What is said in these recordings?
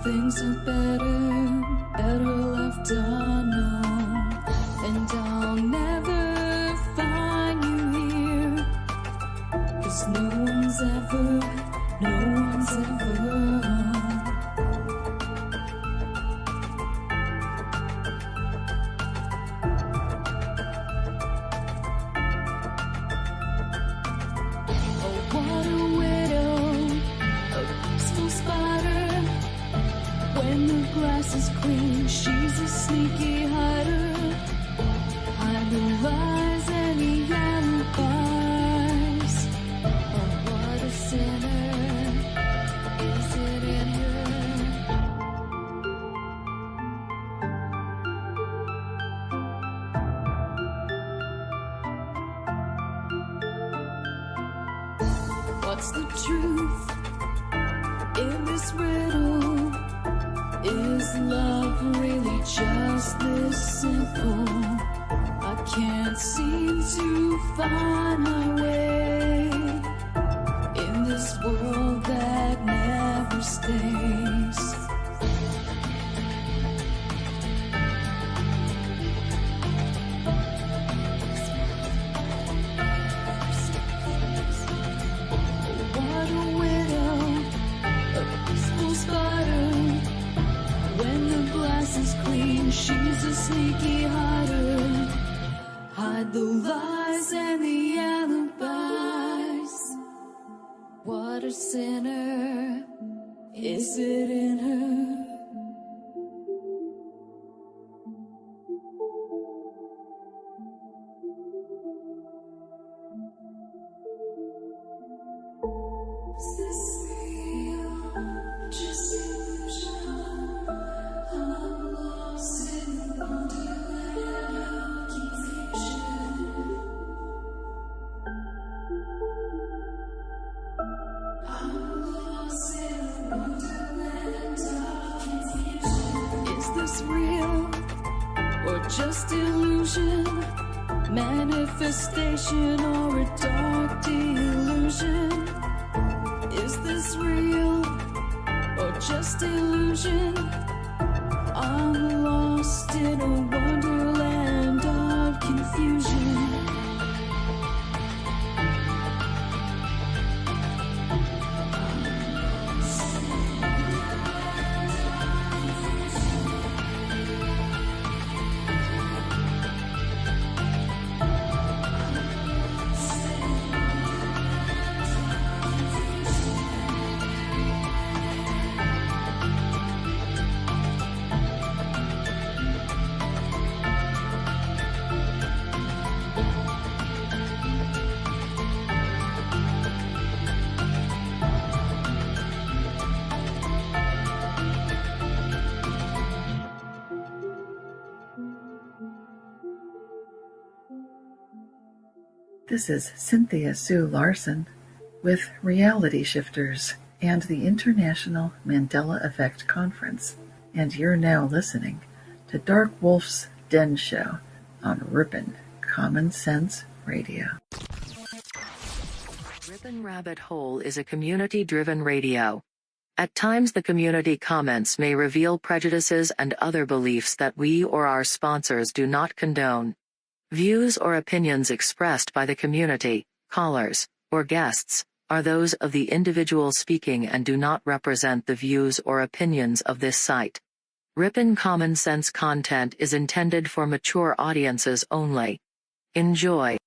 things are better left unknown. And I'll never find you here, 'cause no one's ever is clean, she's a sneaky hider. Hide the lies and the alibis. Oh, what a sinner, is it in her? What's the truth in this riddle? Is love really just this simple? I can't seem to find my way in this world that never stays. What a widow, a peaceful spider. When the glass is clean, she's a sneaky hider. Hide the lies and the alibis. What a sinner, is it in her? Is this real? Just illusion? I'm lost in wonderland of confusion. I'm lost in wonderland of confusion. Is this real or just illusion? Manifestation or a dark delusion? Is this real or just illusion? I'm lost in a wonderland of confusion. This is Cynthia Sue Larson with Reality Shifters and the International Mandela Effect Conference, and you're now listening to DarkWolf's Den Show on Rippin' Common Sense Radio. Rippin' Rabbit Hole is a community-driven radio. At times the community comments may reveal prejudices and other beliefs that we or our sponsors do not condone. Views or opinions expressed by the community, callers, or guests, are those of the individual speaking and do not represent the views or opinions of this site. Rippin' Common Sense content is intended for mature audiences only. Enjoy.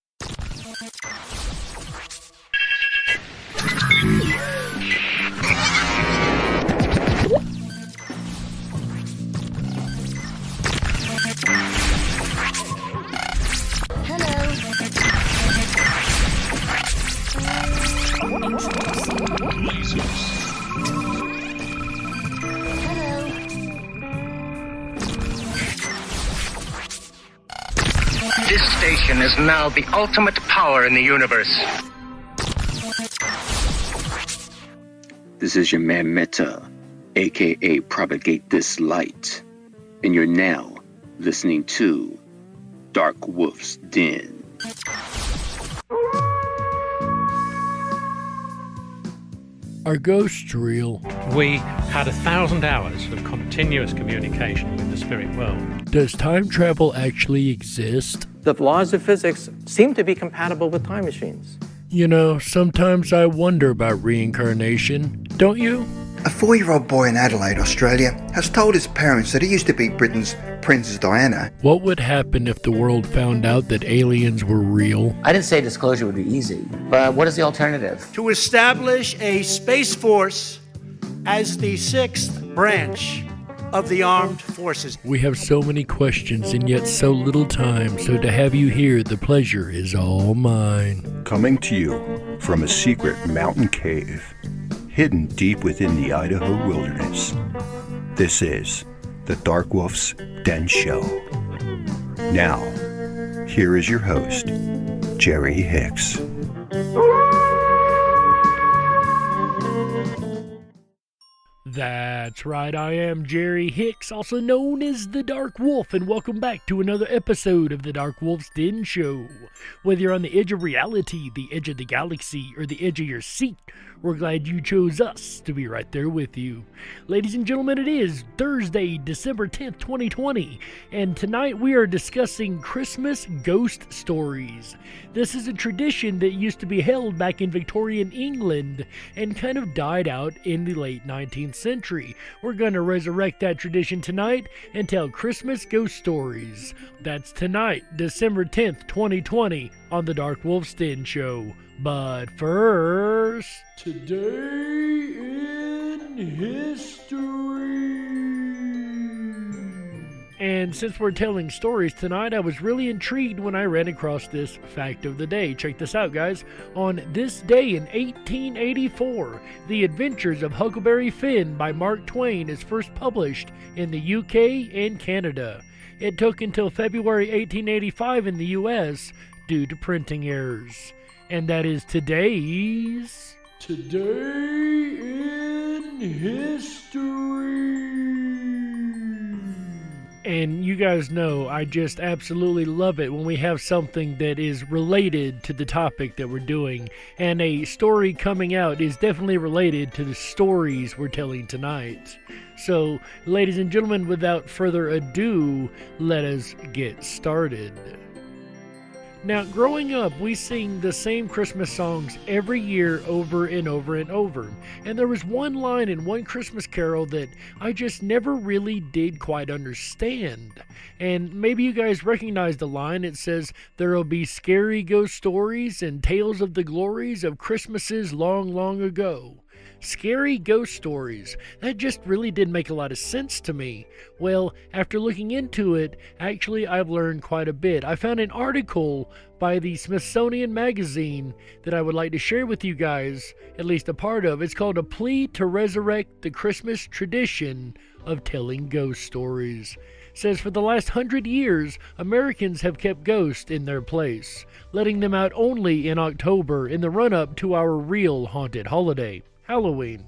This station is now the ultimate power in the universe. This is your man Meta, aka Propagate This Light, and you're now listening to DarkWolf's Den. Are ghosts real? We had 1,000 hours of continuous communication with the spirit world. Does time travel actually exist? The laws of physics seem to be compatible with time machines. You know, sometimes I wonder about reincarnation. Don't you? A 4-year-old boy in Adelaide, Australia, has told his parents that he used to be Britain's Princess Diana. What would happen if the world found out that aliens were real? I didn't say disclosure would be easy, but what is the alternative? To establish a space force as the 6th branch of the armed forces. We have so many questions and yet so little time, so to have you here, the pleasure is all mine. Coming to you from a secret mountain cave hidden deep within the Idaho wilderness, this is the Darkwolf's Den Show. Now, here is your host, Jerry Hicks. That's right, I am Jerry Hicks, also known as the Dark Wolf, and welcome back to another episode of the Darkwolf's Den Show. Whether you're on the edge of reality, the edge of the galaxy, or the edge of your seat, we're glad you chose us to be right there with you. Ladies and gentlemen, it is Thursday, December 10th, 2020, and tonight we are discussing Christmas ghost stories. This is a tradition that used to be held back in Victorian England and kind of died out in the late 19th century. We're going to resurrect that tradition tonight and tell Christmas ghost stories. That's tonight, December 10th, 2020, on the Darkwolf's Den Show. But first, today in history. And since we're telling stories tonight, I was really intrigued when I ran across this fact of the day. Check this out, guys. On this day in 1884, The Adventures of Huckleberry Finn by Mark Twain is first published in the UK and Canada. It took until February 1885 in the US due to printing errors. And that is today's Today in History. And you guys know I just absolutely love it when we have something that is related to the topic that we're doing. And a story coming out is definitely related to the stories we're telling tonight. So, ladies and gentlemen, without further ado, let us get started. Now, growing up, we sing the same Christmas songs every year over and over and over. And there was one line in one Christmas carol that I just never really did quite understand. And maybe you guys recognize the line. It says, "There'll be scary ghost stories and tales of the glories of Christmases long, long ago." Scary ghost stories. That just really didn't make a lot of sense to me. Well, after looking into it, actually I've learned quite a bit. I found an article by the Smithsonian Magazine that I would like to share with you guys, at least a part of. It's called "A Plea to Resurrect the Christmas Tradition of Telling Ghost Stories." It says, for the last 100 years, Americans have kept ghosts in their place, letting them out only in October in the run-up to our real haunted holiday, Halloween.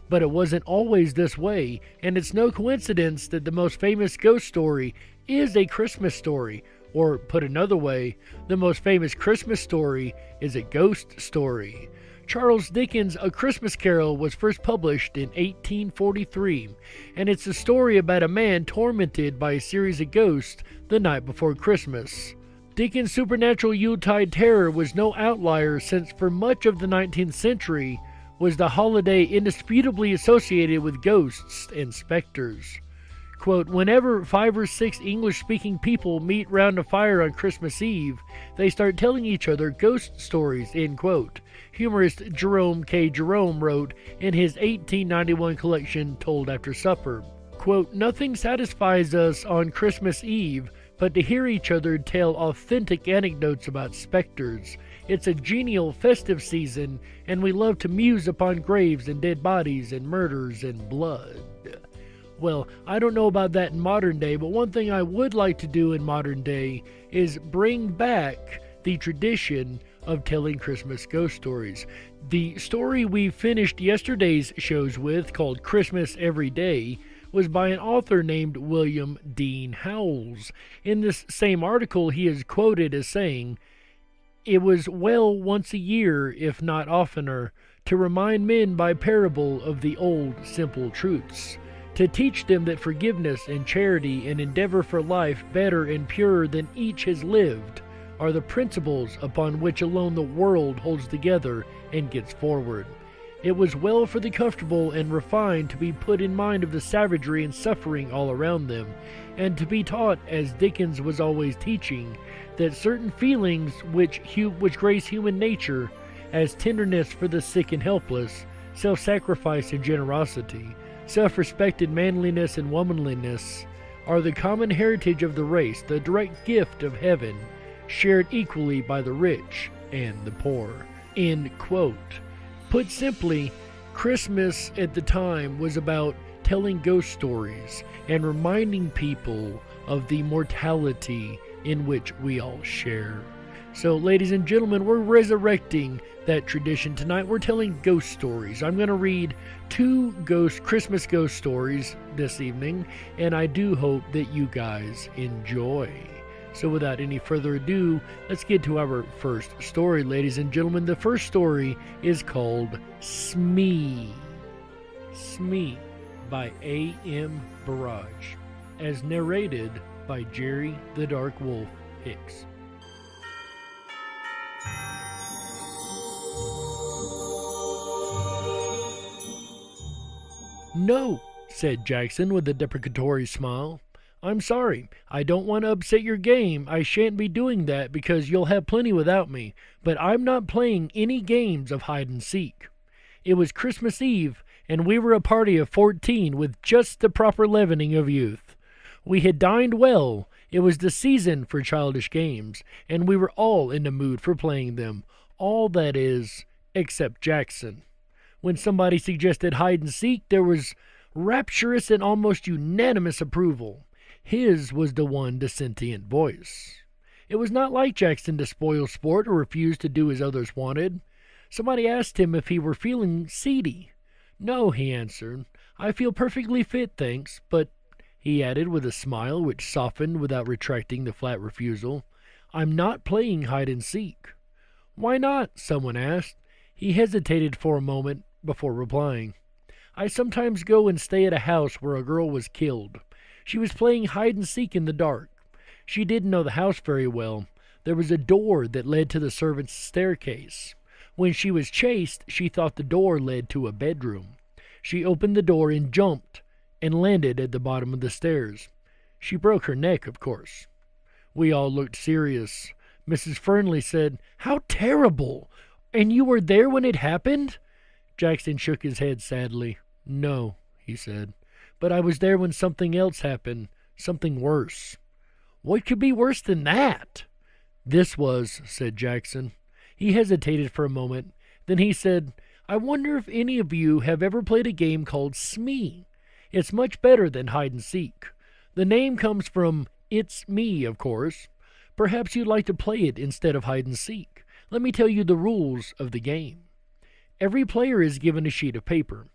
But it wasn't always this way, and it's no coincidence that the most famous ghost story is a Christmas story. Or, put another way, the most famous Christmas story is a ghost story. Charles Dickens' A Christmas Carol was first published in 1843, and it's a story about a man tormented by a series of ghosts the night before Christmas. Dickens' supernatural Yuletide terror was no outlier, since for much of the 19th century was the holiday indisputably associated with ghosts and specters. Quote, "Whenever 5 or 6 English-speaking people meet round a fire on Christmas Eve, they start telling each other ghost stories," end quote. Humorist Jerome K. Jerome wrote in his 1891 collection Told After Supper. Quote, "Nothing satisfies us on Christmas Eve but to hear each other tell authentic anecdotes about specters. It's a genial, festive season, and we love to muse upon graves and dead bodies and murders and blood." Well, I don't know about that in modern day, but one thing I would like to do in modern day is bring back the tradition of telling Christmas ghost stories. The story we finished yesterday's shows with, called Christmas Every Day, was by an author named William Dean Howells. In this same article, he is quoted as saying, "It was well once a year, if not oftener, to remind men by parable of the old simple truths, to teach them that forgiveness and charity and endeavor for life better and purer than each has lived are the principles upon which alone the world holds together and gets forward. It was well for the comfortable and refined to be put in mind of the savagery and suffering all around them, and to be taught, as Dickens was always teaching, that certain feelings which grace human nature, as tenderness for the sick and helpless, self-sacrifice and generosity, self-respect and manliness and womanliness, are the common heritage of the race, the direct gift of heaven, shared equally by the rich and the poor." End quote. Put simply, Christmas at the time was about telling ghost stories and reminding people of the mortality in which we all share. So, ladies and gentlemen, we're resurrecting that tradition tonight. We're telling ghost stories. I'm going to read 2 Christmas ghost stories this evening, and I do hope that you guys enjoy. So without any further ado, let's get to our first story, ladies and gentlemen. The first story is called Smee. Smee by A.M. Barrage, as narrated by Jerry the Dark Wolf Hicks. "No," said Jackson with a deprecatory smile. "I'm sorry. I don't want to upset your game. I shan't be doing that because you'll have plenty without me. But I'm not playing any games of hide and seek. It was Christmas Eve, and we were a party of 14 with just the proper leavening of youth. We had dined well. It was the season for childish games, and we were all in the mood for playing them. All, that is, except Jackson. When somebody suggested hide and seek, there was rapturous and almost unanimous approval. His was the one dissentient voice. It was not like Jackson to spoil sport or refuse to do as others wanted. Somebody asked him if he were feeling seedy. "No," he answered. "I feel perfectly fit, thanks, but," he added with a smile which softened without retracting the flat refusal, "I'm not playing hide and seek." "Why not?" someone asked. He hesitated for a moment before replying. "I sometimes go and stay at a house where a girl was killed. She was playing hide and seek in the dark. She didn't know the house very well. There was a door that led to the servants' staircase. When she was chased, she thought the door led to a bedroom. She opened the door and jumped, and landed at the bottom of the stairs. She broke her neck, of course." We all looked serious. Mrs. Fernley said, "How terrible! And you were there when it happened?" Jackson shook his head sadly. "No," he said. "But I was there when something else happened, something worse." "What could be worse than that?" "This was," said Jackson. He hesitated for a moment. Then he said, "I wonder if any of you have ever played a game called Smee. It's much better than hide and seek. The name comes from It's Me, of course. Perhaps you'd like to play it instead of hide and seek. Let me tell you the rules of the game. Every player is given a sheet of paper.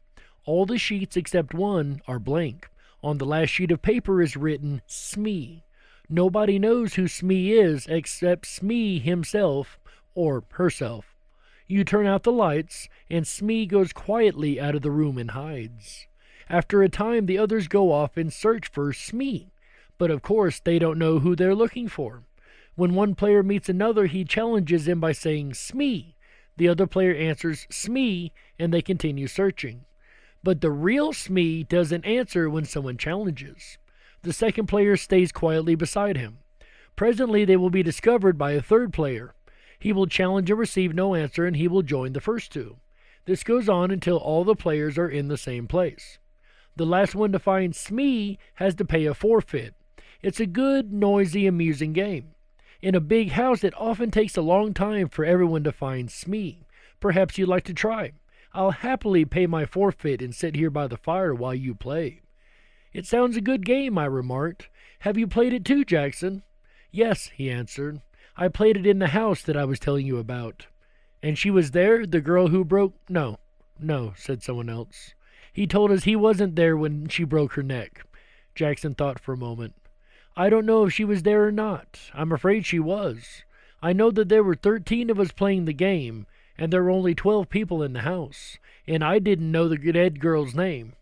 All the sheets except one are blank. On the last sheet of paper is written Smee. Nobody knows who Smee is except Smee himself or herself. You turn out the lights, and Smee goes quietly out of the room and hides. After a time, the others go off and search for Smee, but of course they don't know who they're looking for. When one player meets another, he challenges him by saying Smee. The other player answers Smee, and they continue searching. But the real Smee doesn't answer when someone challenges. The second player stays quietly beside him. Presently they will be discovered by a third player. He will challenge and receive no answer, and he will join the first two. This goes on until all the players are in the same place. The last one to find Smee has to pay a forfeit. It's a good, noisy, amusing game. In a big house, it often takes a long time for everyone to find Smee. Perhaps you'd like to try. I'll happily pay my forfeit and sit here by the fire while you play. It sounds a good game, I remarked. Have you played it too, Jackson? Yes, he answered. I played it in the house that I was telling you about. And she was there, the girl who broke... No, said someone else. He told us he wasn't there when she broke her neck. Jackson thought for a moment. I don't know if she was there or not. I'm afraid she was. I know that there were 13 of us playing the game, and there were only 12 people in the house, and I didn't know the dead girl's name.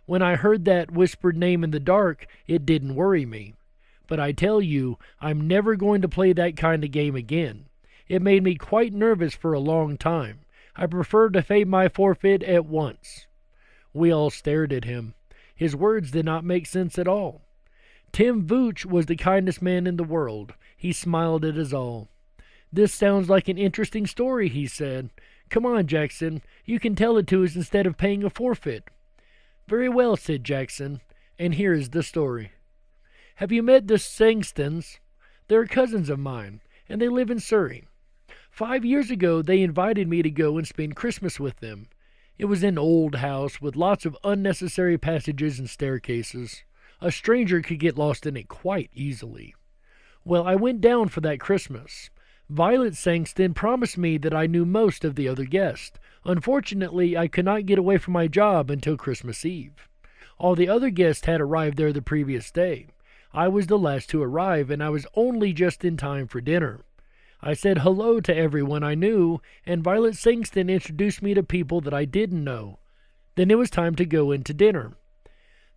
When I heard that whispered name in the dark, it didn't worry me. But I tell you, I'm never going to play that kind of game again. It made me quite nervous for a long time. I prefer to pay my forfeit at once." We all stared at him. His words did not make sense at all. Tim Vooch was the kindest man in the world. He smiled at us all. "This sounds like an interesting story," he said. "Come on, Jackson. You can tell it to us instead of paying a forfeit." "Very well," said Jackson, "and here is the story. Have you met the Sangstons? They're cousins of mine, and they live in Surrey. 5 years ago, they invited me to go and spend Christmas with them. It was an old house with lots of unnecessary passages and staircases. A stranger could get lost in it quite easily. Well, I went down for that Christmas. Violet Sangston promised me that I knew most of the other guests. Unfortunately, I could not get away from my job until Christmas Eve. All the other guests had arrived there the previous day. I was the last to arrive, and I was only just in time for dinner. I said hello to everyone I knew, and Violet Sangston introduced me to people that I didn't know. Then it was time to go into dinner.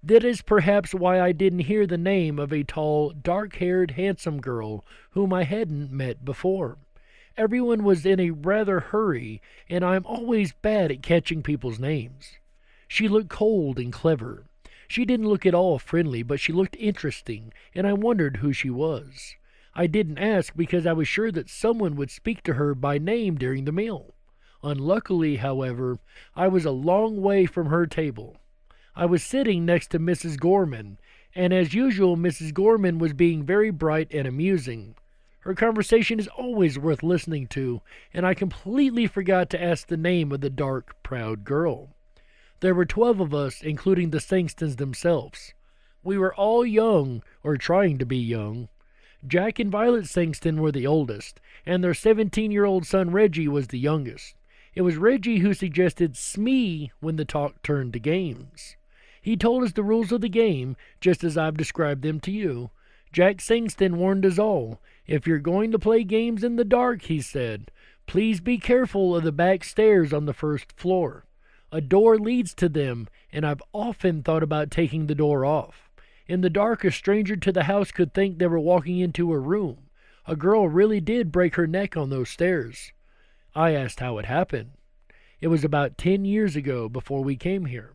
That is perhaps why I didn't hear the name of a tall, dark-haired, handsome girl whom I hadn't met before. Everyone was in a rather hurry, and I'm always bad at catching people's names. She looked cold and clever. She didn't look at all friendly, but she looked interesting, and I wondered who she was. I didn't ask because I was sure that someone would speak to her by name during the meal. Unluckily, however, I was a long way from her table. I was sitting next to Mrs. Gorman, and as usual, Mrs. Gorman was being very bright and amusing. Her conversation is always worth listening to, and I completely forgot to ask the name of the dark, proud girl. There were 12 of us, including the Sangstons themselves. We were all young, or trying to be young. Jack and Violet Sangston were the oldest, and their 17-year-old son Reggie was the youngest. It was Reggie who suggested Smee when the talk turned to games. He told us the rules of the game, just as I've described them to you. Jack Sangston warned us all. "If you're going to play games in the dark," he said, "please be careful of the back stairs on the first floor. A door leads to them, and I've often thought about taking the door off. In the dark, a stranger to the house could think they were walking into a room. A girl really did break her neck on those stairs." I asked how it happened. It was about 10 years ago, before we came here.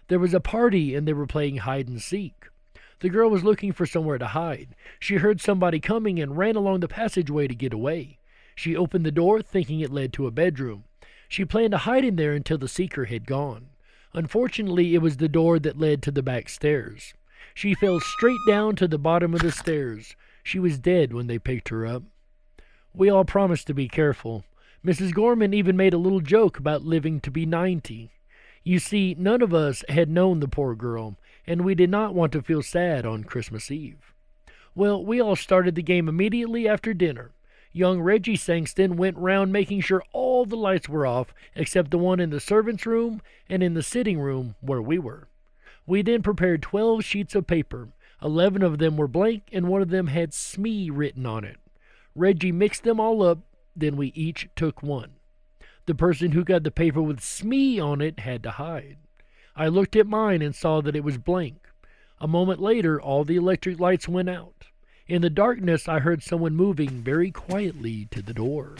There was a party, and they were playing hide and seek. The girl was looking for somewhere to hide. She heard somebody coming and ran along the passageway to get away. She opened the door, thinking it led to a bedroom. She planned to hide in there until the seeker had gone. Unfortunately, it was the door that led to the back stairs. She fell straight down to the bottom of the stairs. She was dead when they picked her up. We all promised to be careful. Mrs. Gorman even made a little joke about living to be 90. You see, none of us had known the poor girl, and we did not want to feel sad on Christmas Eve. Well, we all started the game immediately after dinner. Young Reggie Sangston went round making sure all the lights were off except the one in the servants' room and in the sitting room where we were. We then prepared 12 sheets of paper. 11 of them were blank, and one of them had Smee written on it. Reggie mixed them all up, then we each took one. The person who got the paper with Smee on it had to hide. I looked at mine and saw that it was blank. A moment later, all the electric lights went out. In the darkness, I heard someone moving very quietly to the door.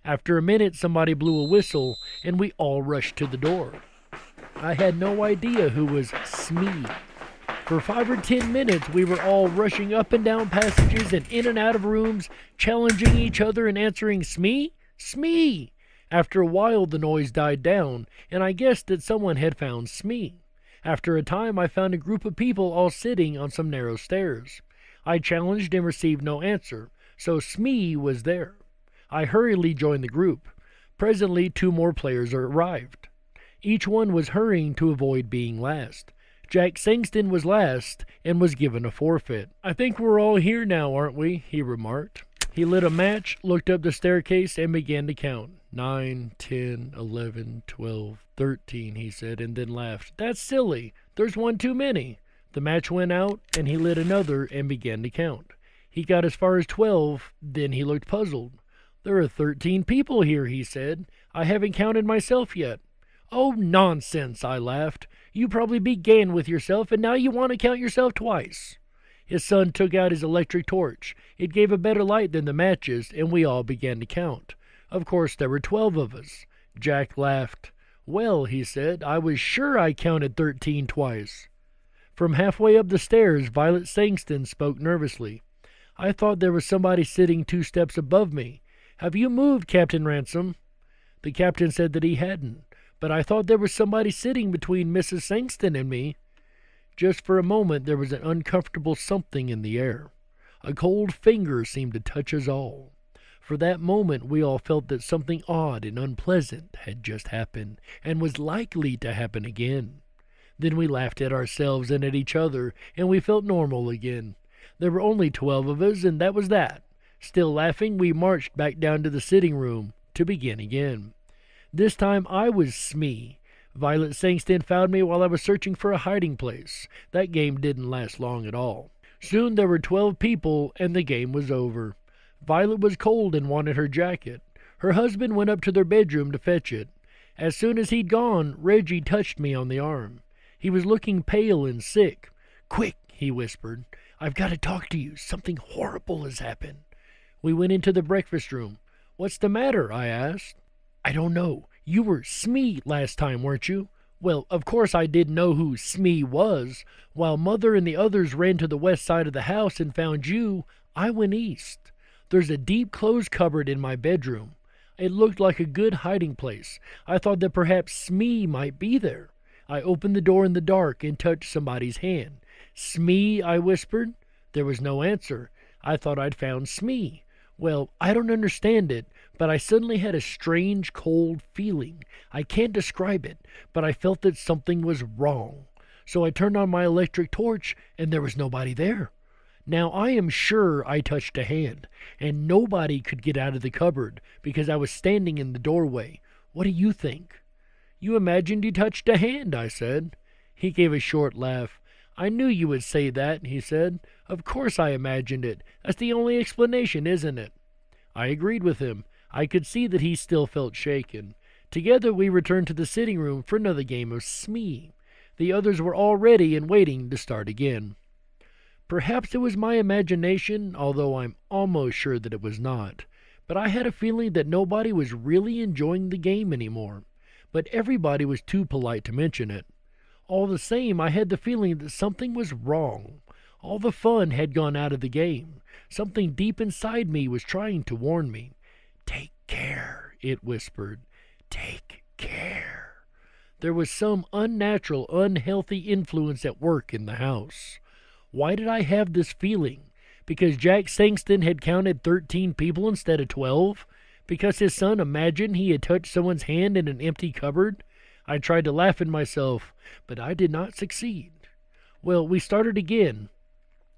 After a minute, somebody blew a whistle, and we all rushed to the door. I had no idea who was Smee. For 5 or 10 minutes, we were all rushing up and down passages and in and out of rooms, challenging each other and answering, "Smee? Smee!" After a while, the noise died down, and I guessed that someone had found Smee. After a time, I found a group of people all sitting on some narrow stairs. I challenged and received no answer, so Smee was there. I hurriedly joined the group. Presently, 2 more players arrived. Each one was hurrying to avoid being last. Jack Sangston was last and was given a forfeit. "I think we're all here now, aren't we?" he remarked. He lit a match, looked up the staircase, and began to count. 9, 10, 11, 12, 13, he said, and then laughed. "That's silly. There's one too many." The match went out, and he lit another and began to count. He got as far as 12, then he looked puzzled. "There are 13 people here," he said. "I haven't counted myself yet." "Oh, nonsense," I laughed. "You probably began with yourself, and now you want to count yourself twice." His son took out his electric torch. It gave a better light than the matches, and we all began to count. Of course, there were 12 of us. Jack laughed. "Well," he said, "I was sure I counted 13 twice." From halfway up the stairs, Violet Sangston spoke nervously. "I thought there was somebody sitting 2 steps above me. Have you moved, Captain Ransom?" The captain said that he hadn't, but I thought there was somebody sitting between Mrs. Sangston and me. Just for a moment there was an uncomfortable something in the air. A cold finger seemed to touch us all. For that moment we all felt that something odd and unpleasant had just happened, and was likely to happen again. Then we laughed at ourselves and at each other, and we felt normal again. There were only 12 of us, and that was that. Still laughing, we marched back down to the sitting room to begin again. This time I was Smee. Violet Sangston found me while I was searching for a hiding place. That game didn't last long at all. Soon there were 12 people, and the game was over. Violet was cold and wanted her jacket. Her husband went up to their bedroom to fetch it. As soon as he'd gone, Reggie touched me on the arm. He was looking pale and sick. "Quick," he whispered. "I've got to talk to you. Something horrible has happened." We went into the breakfast room. "What's the matter?" I asked. "I don't know. You were Smee last time, weren't you?" Well, of course I didn't know who Smee was. While Mother and the others ran to the west side of the house and found you, I went east. There's a deep clothes cupboard in my bedroom. It looked like a good hiding place. I thought that perhaps Smee might be there. I opened the door in the dark and touched somebody's hand. "Smee," I whispered. There was no answer. I thought I'd found Smee. Well, I don't understand it, but I suddenly had a strange, cold feeling. I can't describe it, but I felt that something was wrong. So I turned on my electric torch, and there was nobody there. Now I am sure I touched a hand, and nobody could get out of the cupboard because I was standing in the doorway. What do you think? "You imagined you touched a hand," I said. He gave a short laugh. "I knew you would say that," he said. "Of course I imagined it. That's the only explanation, isn't it?" I agreed with him. I could see that he still felt shaken. Together we returned to the sitting room for another game of Smee. The others were all ready and waiting to start again. Perhaps it was my imagination, although I'm almost sure that it was not. But I had a feeling that nobody was really enjoying the game anymore. But everybody was too polite to mention it. All the same, I had the feeling that something was wrong. All the fun had gone out of the game. Something deep inside me was trying to warn me. "Take care," it whispered. "Take care." There was some unnatural, unhealthy influence at work in the house. Why did I have this feeling? Because Jack Sangston had counted 13 people instead of 12? Because his son imagined he had touched someone's hand in an empty cupboard? I tried to laugh at myself, but I did not succeed. Well, we started again.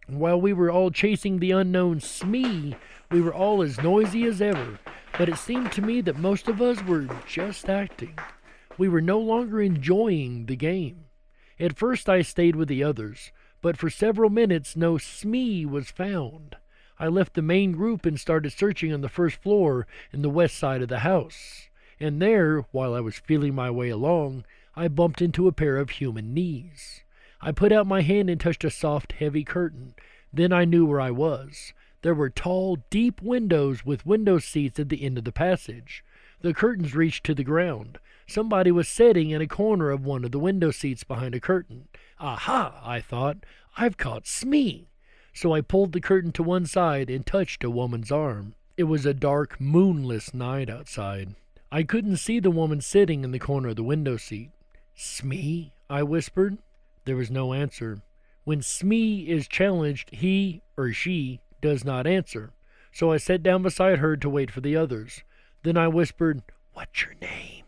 While we were all chasing the unknown Smee, we were all as noisy as ever, but it seemed to me that most of us were just acting. We were no longer enjoying the game. At first I stayed with the others, but for several minutes no Smee was found. I left the main group and started searching on the first floor in the west side of the house. And there, while I was feeling my way along, I bumped into a pair of human knees. I put out my hand and touched a soft, heavy curtain. Then I knew where I was. There were tall, deep windows with window seats at the end of the passage. The curtains reached to the ground. Somebody was sitting in a corner of one of the window seats behind a curtain. Aha, I thought, I've caught Smee. So I pulled the curtain to one side and touched a woman's arm. It was a dark, moonless night outside. I couldn't see the woman sitting in the corner of the window seat. "Smee?" I whispered. There was no answer. When Smee is challenged, he or she does not answer. So I sat down beside her to wait for the others. Then I whispered, "What's your name?"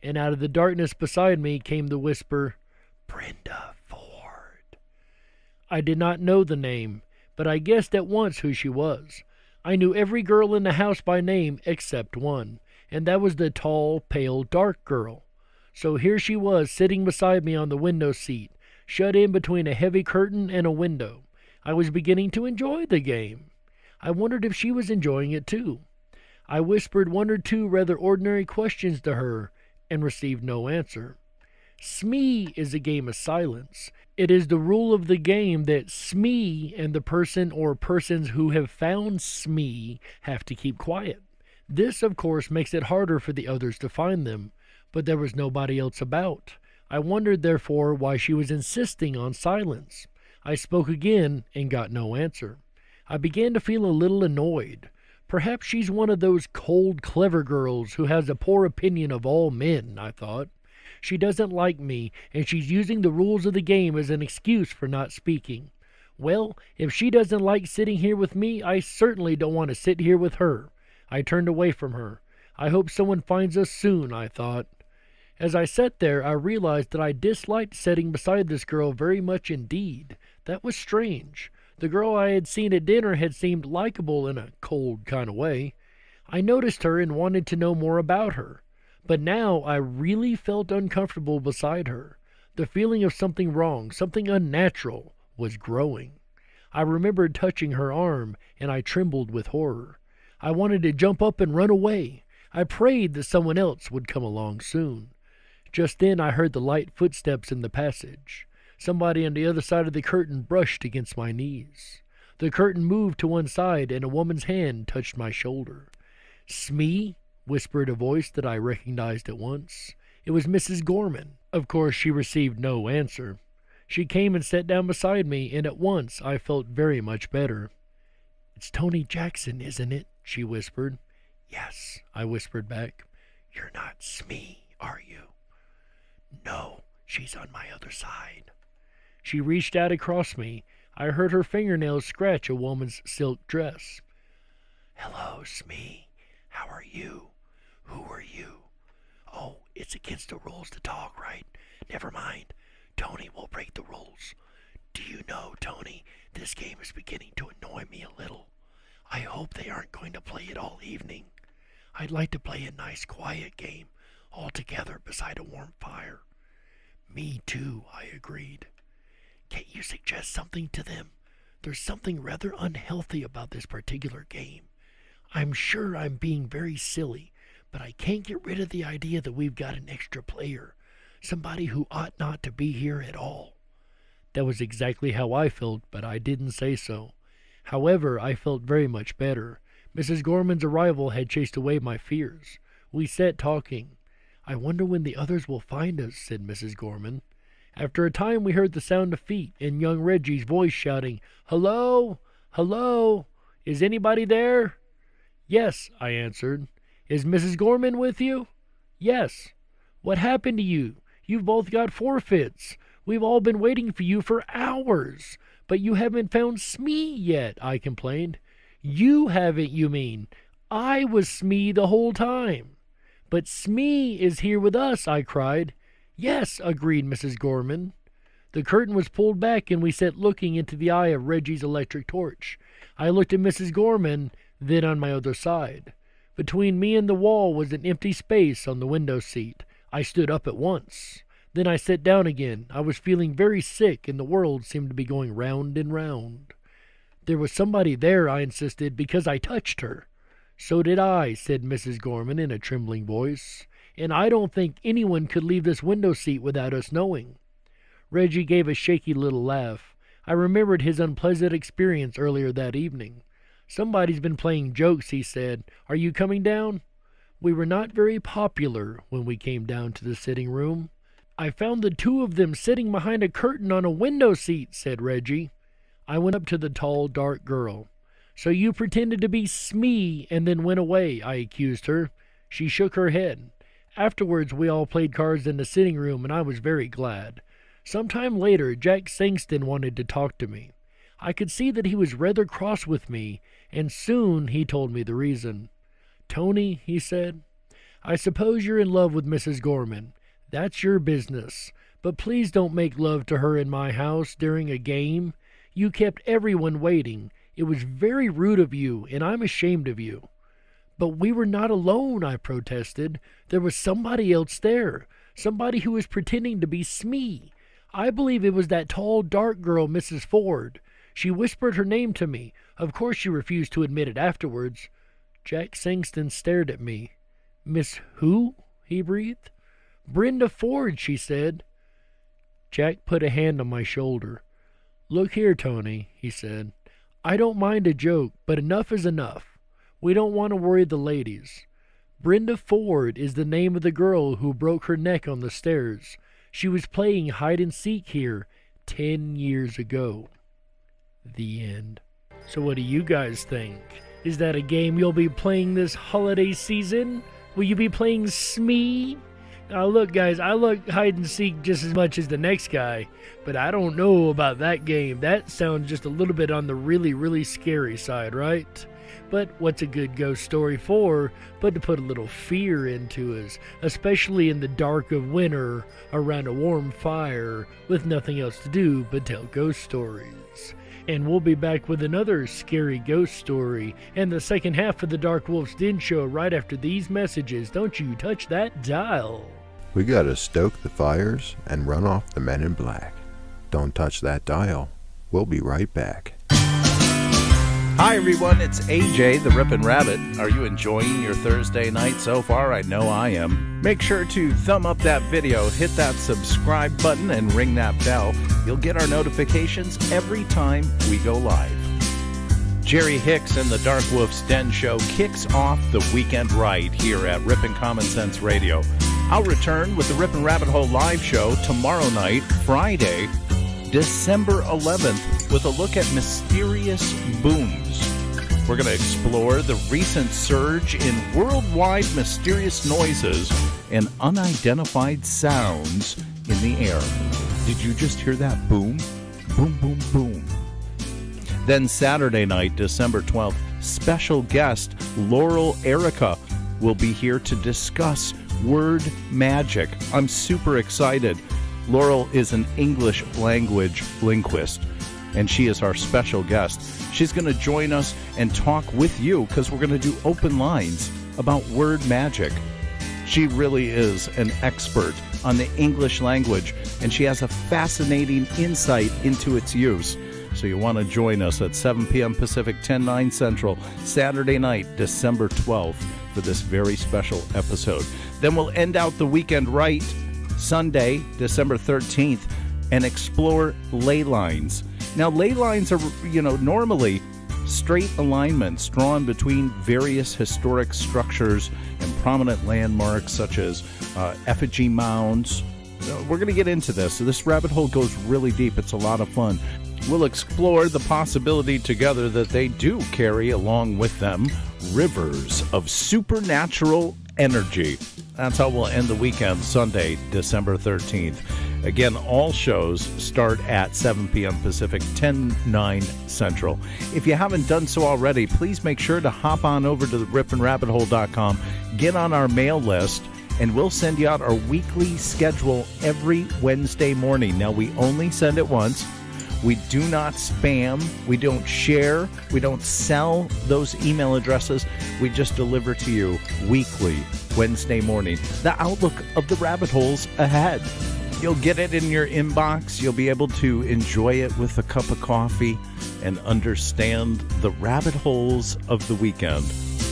And out of the darkness beside me came the whisper, "Brenda Ford." I did not know the name, but I guessed at once who she was. I knew every girl in the house by name except one, and that was the tall, pale, dark girl. So here she was sitting beside me on the window seat, shut in between a heavy curtain and a window. I was beginning to enjoy the game. I wondered if she was enjoying it too. I whispered one or two rather ordinary questions to her and received no answer. Smee is a game of silence. It is the rule of the game that Smee and the person or persons who have found Smee have to keep quiet. This, of course, makes it harder for the others to find them, but there was nobody else about. I wondered, therefore, why she was insisting on silence. I spoke again and got no answer. I began to feel a little annoyed. Perhaps she's one of those cold, clever girls who has a poor opinion of all men, I thought. She doesn't like me, and she's using the rules of the game as an excuse for not speaking. Well, if she doesn't like sitting here with me, I certainly don't want to sit here with her. I turned away from her. I hope someone finds us soon, I thought. As I sat there, I realized that I disliked sitting beside this girl very much indeed. That was strange. The girl I had seen at dinner had seemed likable in a cold kind of way. I noticed her and wanted to know more about her. But now I really felt uncomfortable beside her. The feeling of something wrong, something unnatural, was growing. I remembered touching her arm, and I trembled with horror. I wanted to jump up and run away. I prayed that someone else would come along soon. Just then I heard the light footsteps in the passage. Somebody on the other side of the curtain brushed against my knees. The curtain moved to one side, and a woman's hand touched my shoulder. "Smee?" whispered a voice that I recognized at once. It was Mrs. Gorman. Of course, she received no answer. She came and sat down beside me, and at once I felt very much better. "It's Tony Jackson, isn't it?" she whispered. "Yes," I whispered back. "You're not Smee, are you?" "No, she's on my other side." She reached out across me. I heard her fingernails scratch a woman's silk dress. "Hello, Smee. How are you? Who are you? Oh, it's against the rules to talk, right? Never mind. Tony will break the rules. Do you know, Tony, this game is beginning to annoy me a little. I hope they aren't going to play it all evening. I'd like to play a nice, quiet game, all together beside a warm fire." "Me too," I agreed. "Can't you suggest something to them? There's something rather unhealthy about this particular game. I'm sure I'm being very silly, but I can't get rid of the idea that we've got an extra player, somebody who ought not to be here at all." That was exactly how I felt, but I didn't say so. However, I felt very much better. Mrs. Gorman's arrival had chased away my fears. We sat talking. "I wonder when the others will find us," said Mrs. Gorman. After a time we heard the sound of feet and young Reggie's voice shouting, "Hello? Hello? Is anybody there?" "Yes," I answered. "Is Mrs. Gorman with you?" "Yes." "What happened to you? You've both got forfeits. We've all been waiting for you for hours. But you haven't found Smee yet," I complained. "You haven't, you mean. I was Smee the whole time." "But Smee is here with us," I cried. "Yes," agreed Mrs. Gorman. The curtain was pulled back and we sat looking into the eye of Reggie's electric torch. I looked at Mrs. Gorman, then on my other side. Between me and the wall was an empty space on the window seat. I stood up at once. Then I sat down again. I was feeling very sick, and the world seemed to be going round and round. "There was somebody there," I insisted, "because I touched her." "So did I," said Mrs. Gorman in a trembling voice. "And I don't think anyone could leave this window seat without us knowing." Reggie gave a shaky little laugh. I remembered his unpleasant experience earlier that evening. "Somebody's been playing jokes," he said. "Are you coming down?" We were not very popular when we came down to the sitting room. "I found the two of them sitting behind a curtain on a window seat," said Reggie. I went up to the tall, dark girl. "So you pretended to be Smee and then went away," I accused her. She shook her head. Afterwards, we all played cards in the sitting room, and I was very glad. Some time later, Jack Sangston wanted to talk to me. I could see that he was rather cross with me, and soon he told me the reason. "Tony," he said, "I suppose you're in love with Mrs. Gorman. That's your business. But please don't make love to her in my house during a game. You kept everyone waiting. It was very rude of you, and I'm ashamed of you." "But we were not alone," I protested. "There was somebody else there. Somebody who was pretending to be Smee. I believe it was that tall, dark girl, Mrs. Ford. She whispered her name to me. Of course she refused to admit it afterwards." Jack Sangston stared at me. Miss who? He breathed. Brenda Ford, she said. Jack put a hand on my shoulder. Look here, Tony, he said. I don't mind a joke, but enough is enough. We don't want to worry the ladies. Brenda Ford is the name of the girl who broke her neck on the stairs. She was playing hide-and-seek here 10 years ago. The end. So what do you guys think? Is that a game you'll be playing this holiday season? Will you be playing Smee? Now look guys, I like hide-and-seek just as much as the next guy, but I don't know about that game. That sounds just a little bit on the really, really scary side, right? But what's a good ghost story for but to put a little fear into us, especially in the dark of winter around a warm fire with nothing else to do but tell ghost stories. And we'll be back with another scary ghost story and the second half of the DarkWolf's Den Show right after these messages. Don't you touch that dial. We gotta stoke the fires and run off the men in black. Don't touch that dial. We'll be right back. Hi everyone, it's AJ, the Rippin' Rabbit. Are you enjoying your Thursday night so far? I know I am. Make sure to thumb up that video, hit that subscribe button, and ring that bell. You'll get our notifications every time we go live. Jerry Hicks and the DarkWolf's Den Show kicks off the weekend right here at Rippin' Common Sense Radio. I'll return with the Rippin' Rabbit Hole live show tomorrow night, Friday, December 11th, with a look at mysterious booms. We're going to explore the recent surge in worldwide mysterious noises and unidentified sounds in the air. Did you just hear that boom? Boom, boom, boom. Then Saturday night, December 12th, special guest Laurel Erica will be here to discuss word magic. I'm super excited. Laurel is an English language linguist, and she is our special guest. She's going to join us and talk with you because we're going to do open lines about word magic. She really is an expert on the English language, and she has a fascinating insight into its use. So you want to join us at 7 p.m. Pacific, 10/9 Central, Saturday night, December 12th, for this very special episode. Then we'll end out the weekend right Sunday, December 13th, and explore ley lines. Now, ley lines are, normally straight alignments drawn between various historic structures and prominent landmarks such as effigy mounds. We're going to get into this. So this rabbit hole goes really deep. It's a lot of fun. We'll explore the possibility together that they do carry along with them rivers of supernatural energy. That's how we'll end the weekend, Sunday, December 13th. Again, all shows start at 7 p.m. Pacific, 10/9 Central. If you haven't done so already, please make sure to hop on over to the rippinrabbithole.com, get on our mail list, and we'll send you out our weekly schedule every Wednesday morning. Now, we only send it once. We do not spam. We don't share. We don't sell those email addresses. We just deliver to you weekly, Wednesday morning, the outlook of the rabbit holes ahead. You'll get it in your inbox. You'll be able to enjoy it with a cup of coffee and understand the rabbit holes of the weekend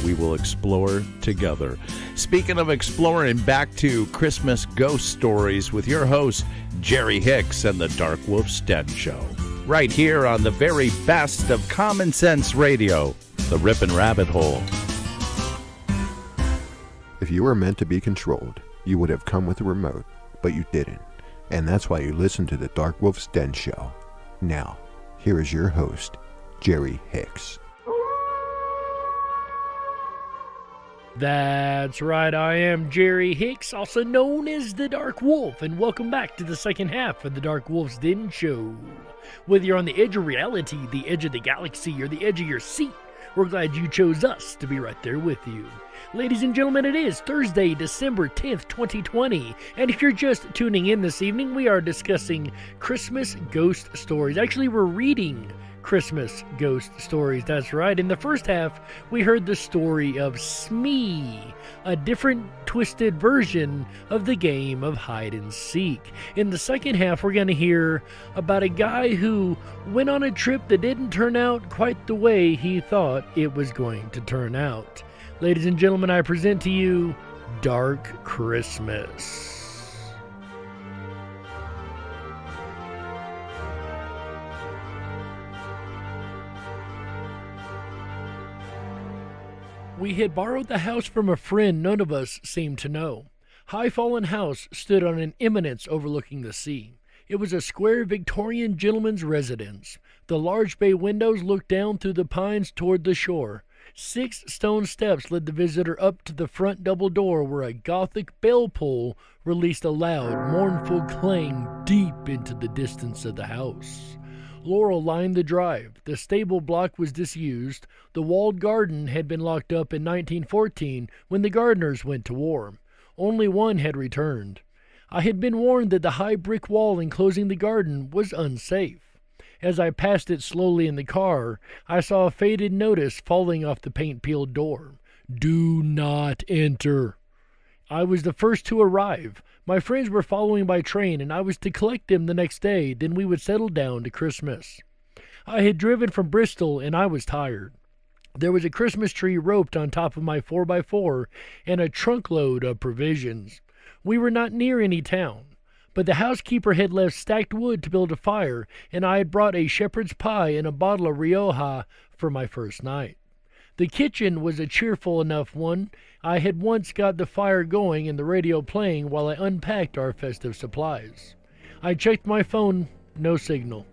we will explore together. Speaking of exploring, back to Christmas ghost stories with your host, Jerry Hicks and the DarkWolf's Den Show. Right here on the very best of Common Sense Radio, the Rippin' Rabbit Hole. If you were meant to be controlled, you would have come with a remote, but you didn't. And that's why you listen to the DarkWolf's Den Show. Now, here is your host, Jerry Hicks. That's right, I am Jerry Hicks, also known as the Dark Wolf, and welcome back to the second half of the DarkWolf's Den Show. Whether you're on the edge of reality, the edge of the galaxy, or the edge of your seat, we're glad you chose us to be right there with you. Ladies and gentlemen, it is Thursday, December 10th, 2020, and if you're just tuning in this evening, we are discussing Christmas ghost stories. Actually, we're reading Christmas ghost stories, that's right. In the first half, we heard the story of Smee, a different twisted version of the game of hide and seek. In the second half, we're going to hear about a guy who went on a trip that didn't turn out quite the way he thought it was going to turn out. Ladies and gentlemen, I present to you Dark Christmas. We had borrowed the house from a friend none of us seemed to know. High Fallen House stood on an eminence overlooking the sea. It was a square Victorian gentleman's residence. The large bay windows looked down through the pines toward the shore. 6 stone steps led the visitor up to the front double door where a Gothic bell pull released a loud, mournful clang deep into the distance of the house. Laurel lined the drive. The stable block was disused. The walled garden had been locked up in 1914 when the gardeners went to war. Only one had returned. I had been warned that the high brick wall enclosing the garden was unsafe. As I passed it slowly in the car, I saw a faded notice falling off the paint-peeled door. "Do not enter." I was the first to arrive. My friends were following by train, and I was to collect them the next day, then we would settle down to Christmas. I had driven from Bristol, and I was tired. There was a Christmas tree roped on top of my 4x4 and a trunkload of provisions. We were not near any town, but the housekeeper had left stacked wood to build a fire, and I had brought a shepherd's pie and a bottle of Rioja for my first night. The kitchen was a cheerful enough one. I had once got the fire going and the radio playing while I unpacked our festive supplies. I checked my phone, no signal.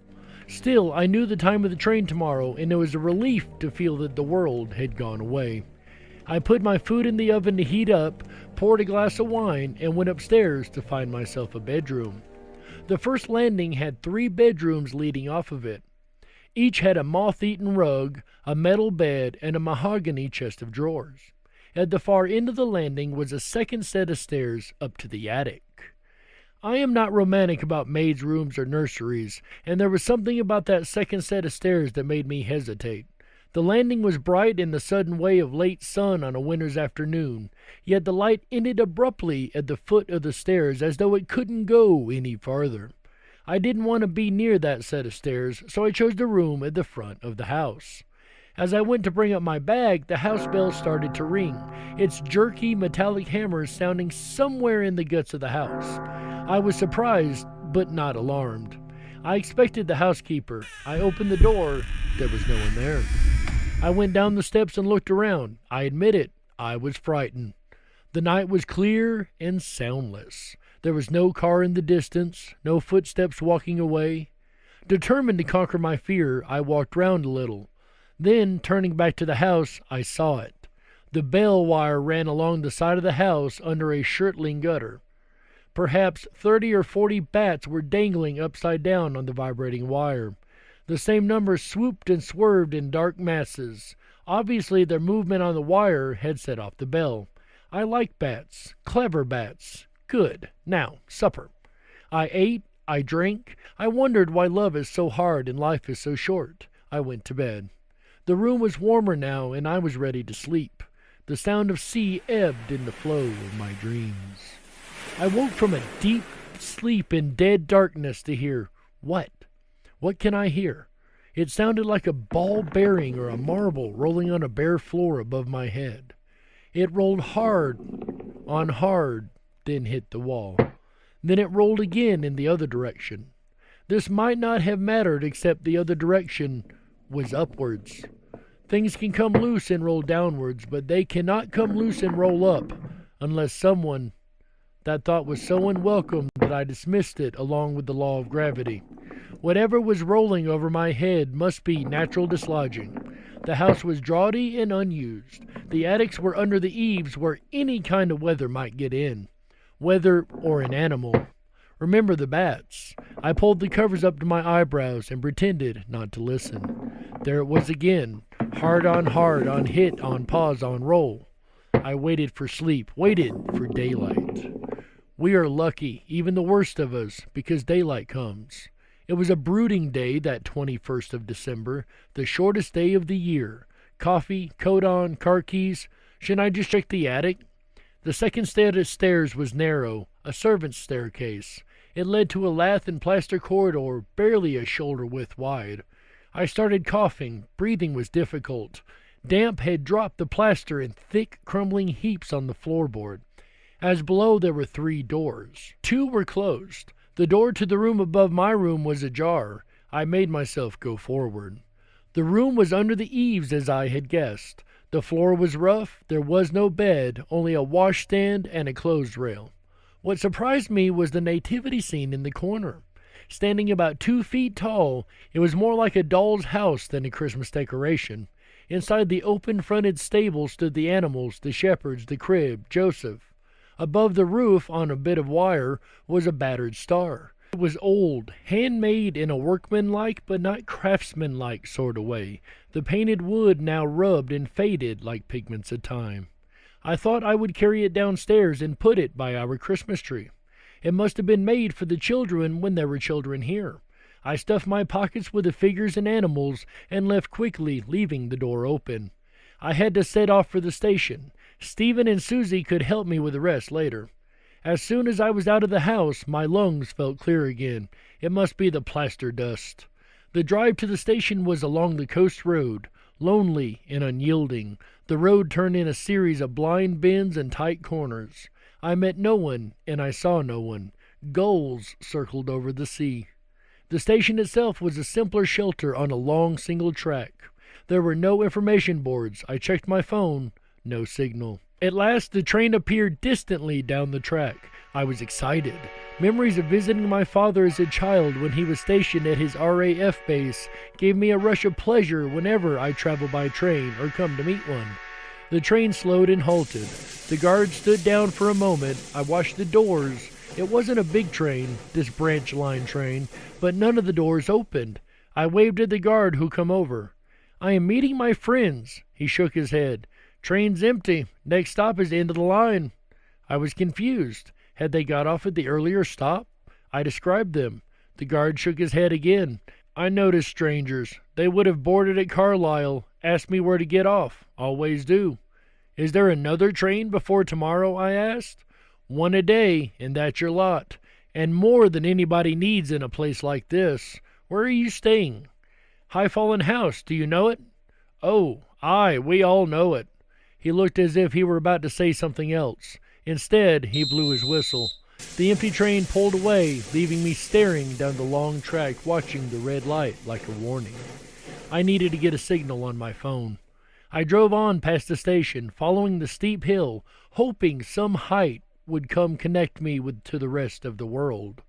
Still, I knew the time of the train tomorrow, and it was a relief to feel that the world had gone away. I put my food in the oven to heat up, poured a glass of wine, and went upstairs to find myself a bedroom. The first landing had 3 bedrooms leading off of it. Each had a moth-eaten rug, a metal bed, and a mahogany chest of drawers. At the far end of the landing was a second set of stairs up to the attic. I am not romantic about maids' rooms or nurseries, and there was something about that second set of stairs that made me hesitate. The landing was bright in the sudden way of late sun on a winter's afternoon, yet the light ended abruptly at the foot of the stairs as though it couldn't go any farther. I didn't want to be near that set of stairs, so I chose the room at the front of the house. As I went to bring up my bag, the house bell started to ring, its jerky metallic hammers sounding somewhere in the guts of the house. I was surprised, but not alarmed. I expected the housekeeper. I opened the door. There was no one there. I went down the steps and looked around. I admit it, I was frightened. The night was clear and soundless. There was no car in the distance, no footsteps walking away. Determined to conquer my fear, I walked round a little. Then, turning back to the house, I saw it. The bell wire ran along the side of the house under a shirtling gutter. Perhaps 30 or 40 bats were dangling upside down on the vibrating wire. The same number swooped and swerved in dark masses. Obviously, their movement on the wire had set off the bell. I like bats. Clever bats. Good. Now, supper. I ate. I drank. I wondered why love is so hard and life is so short. I went to bed. The room was warmer now, and I was ready to sleep. The sound of sea ebbed in the flow of my dreams. I woke from a deep sleep in dead darkness to hear, what? What can I hear? It sounded like a ball bearing or a marble rolling on a bare floor above my head. It rolled hard on hard, then hit the wall. Then it rolled again in the other direction. This might not have mattered except the other direction was upwards. Things can come loose and roll downwards, but they cannot come loose and roll up unless someone. That thought was so unwelcome that I dismissed it along with the law of gravity. Whatever was rolling over my head must be natural dislodging. The house was draughty and unused. The attics were under the eaves where any kind of weather might get in. Weather or an animal. Remember the bats. I pulled the covers up to my eyebrows and pretended not to listen. There it was again. Hard, on hit, on pause, on roll. I waited for sleep, waited for daylight. We are lucky, even the worst of us, because daylight comes. It was a brooding day, that 21st of December, the shortest day of the year. Coffee, coat on, car keys. Shouldn't I just check the attic? The second set of stairs was narrow, a servant's staircase. It led to a lath and plaster corridor, barely a shoulder width wide. I started coughing. Breathing was difficult. Damp had dropped the plaster in thick, crumbling heaps on the floorboard. As below there were 3 doors. 2 were closed. The door to the room above my room was ajar. I made myself go forward. The room was under the eaves as I had guessed. The floor was rough, there was no bed, only a washstand and a clothes rail. What surprised me was the nativity scene in the corner. Standing about 2 feet tall, it was more like a doll's house than a Christmas decoration. Inside the open-fronted stable stood the animals, the shepherds, the crib, Joseph. Above the roof, on a bit of wire, was a battered star. It was old, handmade in a workmanlike but not craftsmanlike sort of way, the painted wood now rubbed and faded like pigments of time. I thought I would carry it downstairs and put it by our Christmas tree. It must have been made for the children when there were children here. I stuffed my pockets with the figures and animals and left quickly, leaving the door open. I had to set off for the station. Stephen and Susie could help me with the rest later. As soon as I was out of the house, my lungs felt clear again. It must be the plaster dust. The drive to the station was along the coast road, lonely and unyielding. The road turned in a series of blind bends and tight corners. I met no one, and I saw no one. Gulls circled over the sea. The station itself was a simpler shelter on a long single track. There were no information boards. I checked my phone. No signal. At last the train appeared distantly down the track. I was excited. Memories of visiting my father as a child when he was stationed at his RAF base gave me a rush of pleasure whenever I travel by train or come to meet one. The train slowed and halted. The guard stood down for a moment. I watched the doors. It wasn't a big train, this branch line train, but none of the doors opened. I waved at the guard who come over. "I am meeting my friends." He shook his head. "Train's empty. Next stop is the end of the line." I was confused. Had they got off at the earlier stop? I described them. The guard shook his head again. "I noticed strangers. They would have boarded at Carlisle, asked me where to get off. Always do." "Is there another train before tomorrow?" I asked. "One a day, and that's your lot. And more than anybody needs in a place like this. Where are you staying?" "High Fallen House. Do you know it?" "Oh, aye, we all know it." He looked as if he were about to say something else. Instead, he blew his whistle. The empty train pulled away, leaving me staring down the long track, watching the red light like a warning. I needed to get a signal on my phone. I drove on past the station, following the steep hill, hoping some height would come connect me to the rest of the world.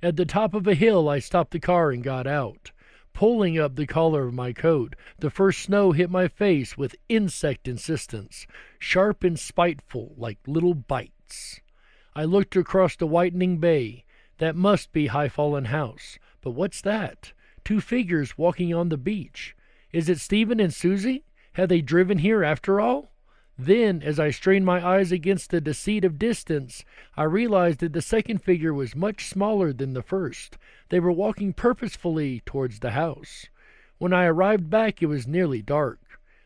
At the top of a hill, I stopped the car and got out. Pulling up the collar of my coat, the first snow hit my face with insect insistence, sharp and spiteful like little bites. I looked across the whitening bay. That must be High Fallen House. But what's that? 2 figures walking on the beach. Is it Stephen and Susie? Had they driven here after all? Then, as I strained my eyes against the deceit of distance, I realized that the second figure was much smaller than the first. They were walking purposefully towards the house. When I arrived back, it was nearly dark.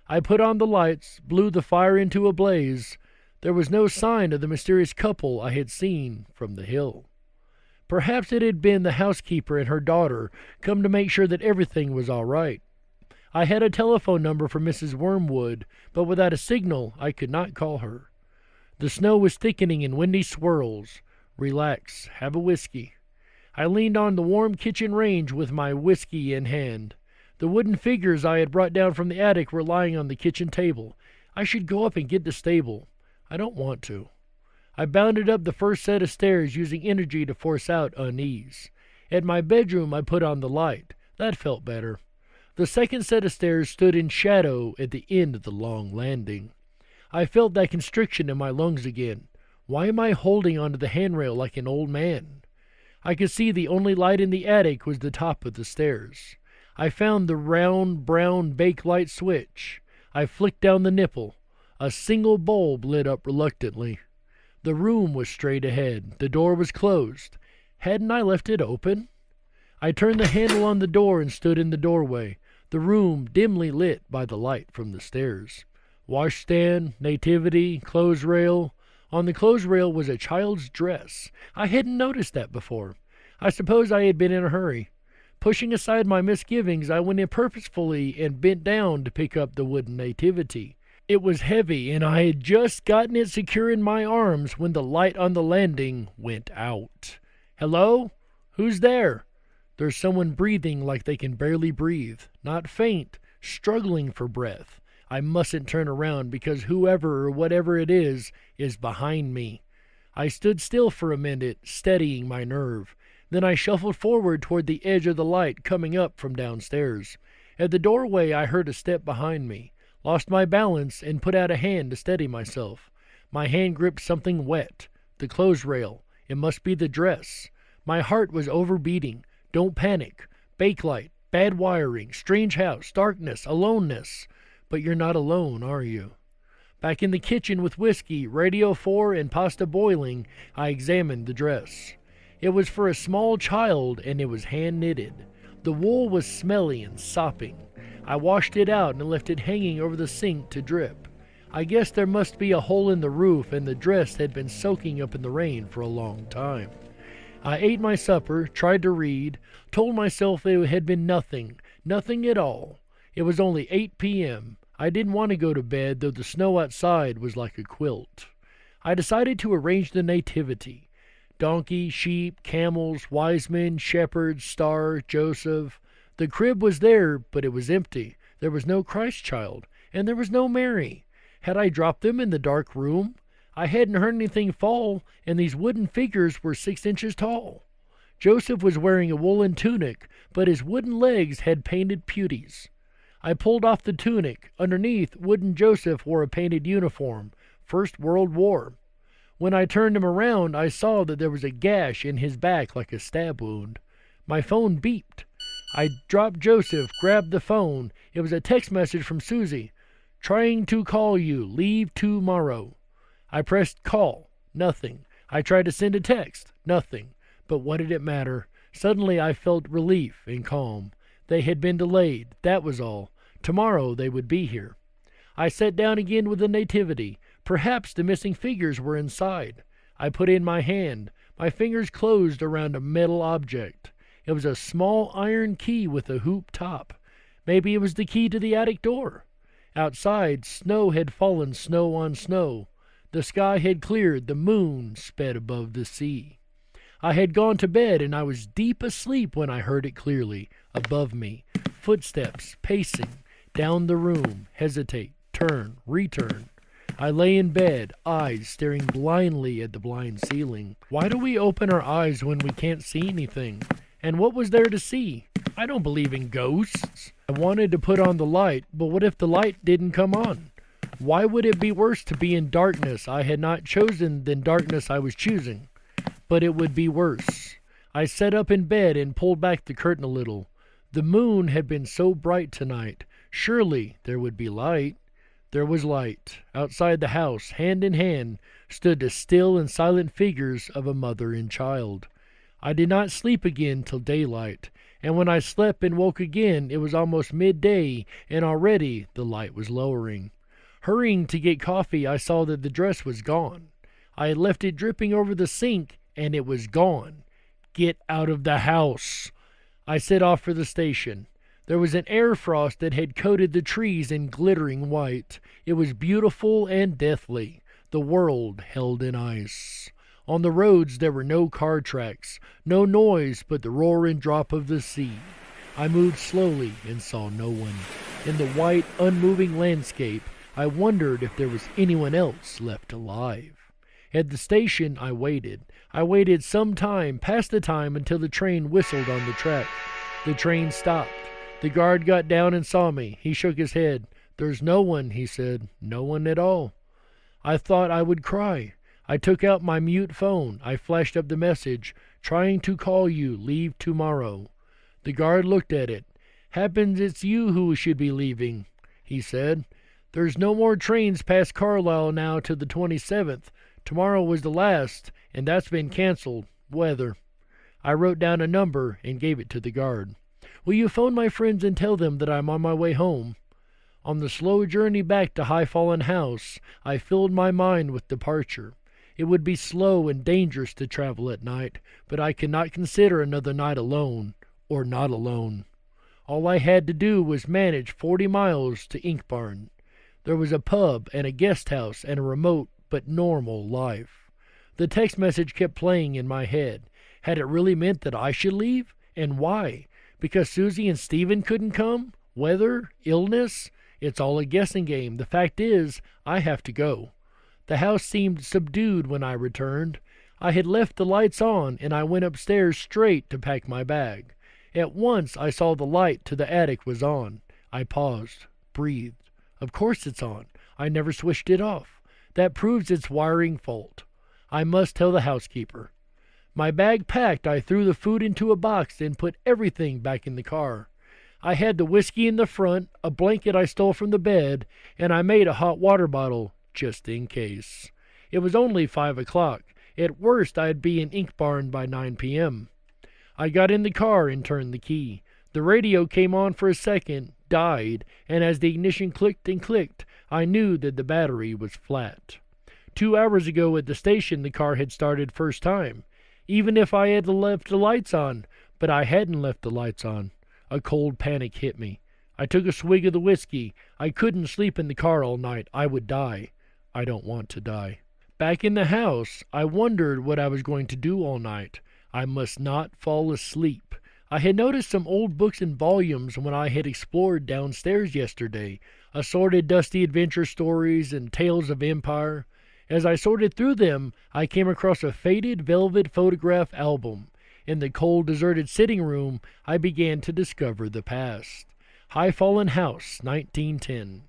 I put on the lights, blew the fire into a blaze. There was no sign of the mysterious couple I had seen from the hill. Perhaps it had been the housekeeper and her daughter, come to make sure that everything was all right. I had a telephone number for Mrs. Wormwood, but without a signal I could not call her. The snow was thickening in windy swirls. Relax, have a whiskey. I leaned on the warm kitchen range with my whiskey in hand. The wooden figures I had brought down from the attic were lying on the kitchen table. I should go up and get the stable. I don't want to. I bounded up the first set of stairs, using energy to force out unease. At my bedroom I put on the light. That felt better. The second set of stairs stood in shadow at the end of the long landing. I felt that constriction in my lungs again. Why am I holding onto the handrail like an old man? I could see the only light in the attic was the top of the stairs. I found the round, brown bake light switch. I flicked down the nipple. A single bulb lit up reluctantly. The room was straight ahead. The door was closed. Hadn't I left it open? I turned the handle on the door and stood in the doorway, the room dimly lit by the light from the stairs. Washstand, nativity, clothes rail. On the clothes rail was a child's dress. I hadn't noticed that before. I suppose I had been in a hurry. Pushing aside my misgivings, I went in purposefully and bent down to pick up the wooden nativity. It was heavy, and I had just gotten it secure in my arms when the light on the landing went out. Hello? Who's there? There's someone breathing like they can barely breathe. Not faint, struggling for breath. I mustn't turn around because whoever or whatever it is behind me. I stood still for a minute, steadying my nerve. Then I shuffled forward toward the edge of the light coming up from downstairs. At the doorway I heard a step behind me, lost my balance, and put out a hand to steady myself. My hand gripped something wet. The clothes rail. It must be the dress. My heart was overbeating. Don't panic. Bakelite, bad wiring, strange house, darkness, aloneness. But you're not alone, are you? Back in the kitchen with whiskey, Radio 4, and pasta boiling, I examined the dress. It was for a small child, and it was hand-knitted. The wool was smelly and sopping. I washed it out and left it hanging over the sink to drip. I guess there must be a hole in the roof, and the dress had been soaking up in the rain for a long time. I ate my supper, tried to read, told myself it had been nothing at all. It was only 8 p.m. I didn't want to go to bed, though the snow outside was like a quilt. I decided to arrange the nativity. Donkey, sheep, camels, wise men, shepherds, star, Joseph. The crib was there, but it was empty. There was no Christ child, and there was no Mary. Had I dropped them in the dark room? I hadn't heard anything fall, and these wooden figures were 6 inches tall. Joseph was wearing a woolen tunic, but his wooden legs had painted pewtees. I pulled off the tunic. Underneath, wooden Joseph wore a painted uniform. First World War. When I turned him around, I saw that there was a gash in his back like a stab wound. My phone beeped. I dropped Joseph, grabbed the phone. It was a text message from Susie. Trying to call you. Leave tomorrow. I pressed call. Nothing. I tried to send a text. Nothing. But what did it matter? Suddenly I felt relief and calm. They had been delayed. That was all. Tomorrow they would be here. I sat down again with the nativity. Perhaps the missing figures were inside. I put in my hand. My fingers closed around a metal object. It was a small iron key with a hoop top. Maybe it was the key to the attic door. Outside, snow had fallen, snow on snow. The sky had cleared. The moon sped above the sea. I had gone to bed, and I was deep asleep when I heard it clearly, above me. Footsteps, pacing, down the room, hesitate, turn, return. I lay in bed, eyes staring blindly at the blind ceiling. Why do we open our eyes when we can't see anything? And what was there to see? I don't believe in ghosts. I wanted to put on the light, but what if the light didn't come on? Why would it be worse to be in darkness I had not chosen than darkness I was choosing? But it would be worse. I sat up in bed and pulled back the curtain a little. The moon had been so bright tonight. Surely there would be light. There was light. Outside the house, hand in hand, stood the still and silent figures of a mother and child. I did not sleep again till daylight, and when I slept and woke again, it was almost midday, and already the light was lowering. Hurrying to get coffee, I saw that the dress was gone. I had left it dripping over the sink, and it was gone. Get out of the house. I set off for the station. There was an air frost that had coated the trees in glittering white. It was beautiful and deathly. The world held in ice. On the roads there were no car tracks, no noise but the roar and drop of the sea. I moved slowly and saw no one. In the white, unmoving landscape, I wondered if there was anyone else left alive. At the station, I waited. I waited some time, past the time, until the train whistled on the track. The train stopped. The guard got down and saw me. He shook his head. "There's no one," he said. "No one at all." I thought I would cry. I took out my mute phone. I flashed up the message, "Trying to call you. Leave tomorrow." The guard looked at it. "Happens it's you who should be leaving," he said. "There's no more trains past Carlisle now till the 27th. Tomorrow was the last, and that's been canceled. Weather." I wrote down a number and gave it to the guard. "Will you phone my friends and tell them that I'm on my way home?" On the slow journey back to High Fallen House, I filled my mind with departure. It would be slow and dangerous to travel at night, but I could not consider another night alone, or not alone. All I had to do was manage 40 miles to Inkbarn. There was a pub and a guest house and a remote but normal life. The text message kept playing in my head. Had it really meant that I should leave? And why? Because Susie and Stephen couldn't come? Weather? Illness? It's all a guessing game. The fact is, I have to go. The house seemed subdued when I returned. I had left the lights on, and I went upstairs straight to pack my bag. At once I saw the light to the attic was on. I paused, breathed. Of course it's on. I never switched it off. That proves it's wiring fault. I must tell the housekeeper. My bag packed, I threw the food into a box and put everything back in the car. I had the whiskey in the front, a blanket I stole from the bed, and I made a hot water bottle, just in case. It was only 5 o'clock. At worst, I'd be in Inkbarn by 9 p.m. I got in the car and turned the key. The radio came on for a second, died, and as the ignition clicked and clicked, I knew that the battery was flat. 2 hours ago at the station, the car had started first time, even if I had left the lights on, but I hadn't left the lights on. A cold panic hit me. I took a swig of the whiskey. I couldn't sleep in the car all night. I would die. I don't want to die. Back in the house, I wondered what I was going to do all night. I must not fall asleep. I had noticed some old books and volumes when I had explored downstairs yesterday, assorted dusty adventure stories and tales of empire. As I sorted through them, I came across a faded velvet photograph album. In the cold, deserted sitting room, I began to discover the past. High Fallen House, 1910.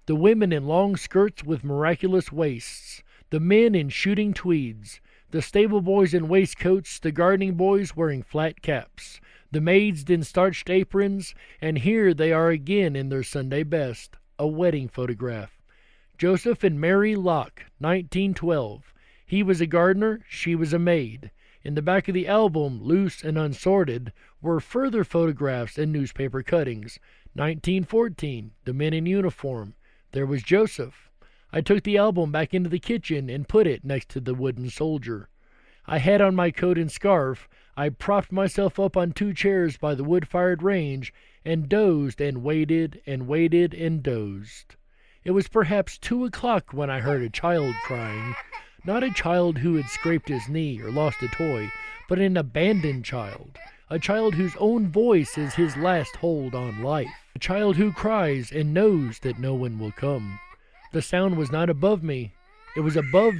The women in long skirts with miraculous waists. The men in shooting tweeds. The stable boys in waistcoats. The gardening boys wearing flat caps. The maids in starched aprons. And here they are again in their Sunday best. A wedding photograph. Joseph and Mary Locke, 1912. He was a gardener, she was a maid. In the back of the album, loose and unsorted, were further photographs and newspaper cuttings. 1914, the men in uniform. There was Joseph. I took the album back into the kitchen and put it next to the wooden soldier. I had on my coat and scarf. I propped myself up on 2 chairs by the wood-fired range and dozed and waited and waited and dozed. It was perhaps 2 o'clock when I heard a child crying. Not a child who had scraped his knee or lost a toy, but an abandoned child. A child whose own voice is his last hold on life. A child who cries and knows that no one will come. The sound was not above me. It was above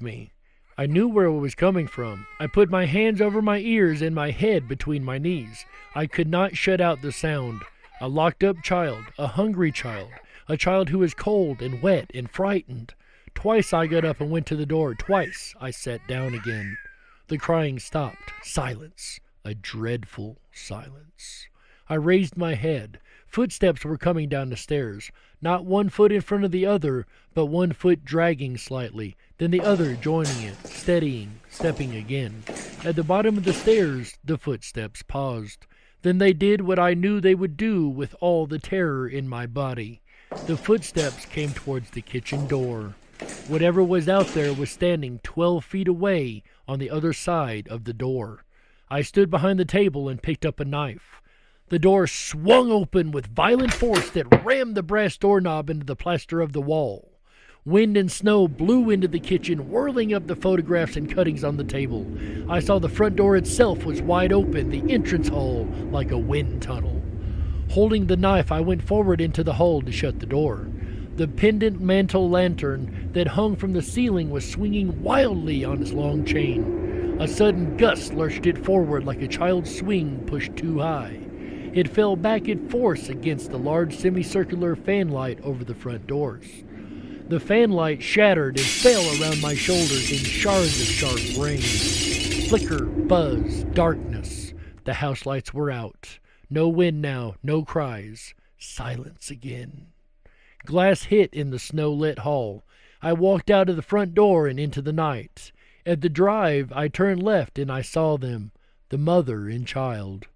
me. I knew where it was coming from. I put my hands over my ears and my head between my knees. I could not shut out the sound. A locked-up child, a hungry child, a child who was cold and wet and frightened. Twice I got up and went to the door. Twice I sat down again. The crying stopped. Silence. A dreadful silence. I raised my head. Footsteps were coming down the stairs. Not one foot in front of the other, but one foot dragging slightly, then the other joining it, steadying, stepping again. At the bottom of the stairs, the footsteps paused. Then they did what I knew they would do with all the terror in my body. The footsteps came towards the kitchen door. Whatever was out there was standing 12 feet away on the other side of the door. I stood behind the table and picked up a knife. The door swung open with violent force that rammed the brass doorknob into the plaster of the wall. Wind and snow blew into the kitchen, whirling up the photographs and cuttings on the table. I saw the front door itself was wide open, the entrance hall like a wind tunnel. Holding the knife, I went forward into the hall to shut the door. The pendant mantel lantern that hung from the ceiling was swinging wildly on its long chain. A sudden gust lurched it forward like a child's swing pushed too high. It fell back at force against the large semicircular fanlight over the front doors. The fanlight shattered and fell around my shoulders in shards of sharp rain. Flicker, buzz, darkness. The house lights were out. No wind now, no cries. Silence again. Glass hit in the snow-lit hall. I walked out of the front door and into the night. At the drive, I turned left and I saw them, the mother and child.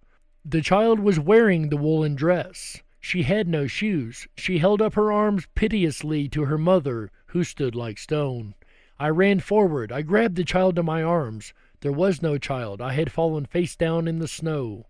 The child was wearing the woolen dress. She had no shoes. She held up her arms piteously to her mother, who stood like stone. I ran forward. I grabbed the child in my arms. There was no child. I had fallen face down in the snow.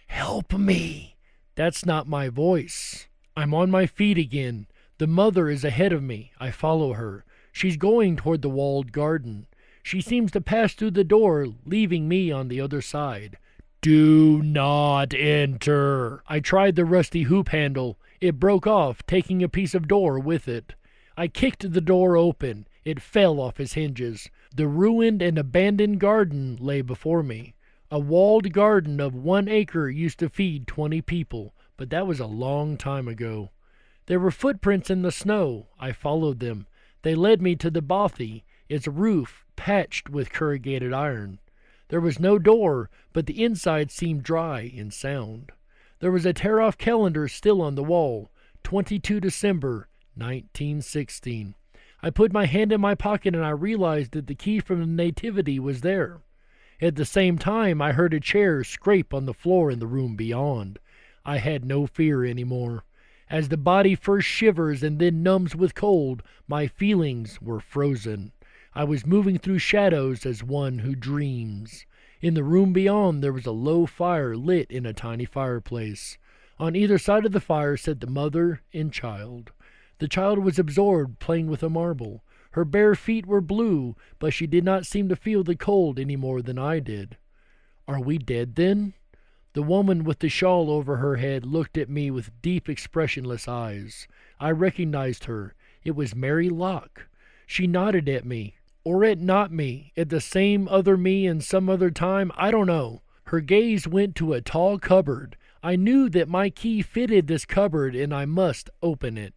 Help me! That's not my voice. I'm on my feet again. The mother is ahead of me. I follow her. She's going toward the walled garden. She seems to pass through the door, leaving me on the other side. Do not enter. I tried the rusty hoop handle. It broke off, taking a piece of door with it. I kicked the door open. It fell off its hinges. The ruined and abandoned garden lay before me. A walled garden of 1 acre used to feed 20 people, but that was a long time ago. There were footprints in the snow. I followed them. They led me to the bothy, its roof patched with corrugated iron. There was no door, but the inside seemed dry and sound. There was a tear-off calendar still on the wall, 22 December, 1916. I put my hand in my pocket and I realized that the key from the nativity was there. At the same time, I heard a chair scrape on the floor in the room beyond. I had no fear anymore. As the body first shivers and then numbs with cold, my feelings were frozen. I was moving through shadows as one who dreams. In the room beyond there was a low fire lit in a tiny fireplace. On either side of the fire sat the mother and child. The child was absorbed playing with a marble. Her bare feet were blue, but she did not seem to feel the cold any more than I did. Are we dead then? The woman with the shawl over her head looked at me with deep, expressionless eyes. I recognized her. It was Mary Locke. She nodded at me, or at not me, at the same other me in some other time, I don't know. Her gaze went to a tall cupboard. I knew that my key fitted this cupboard and I must open it.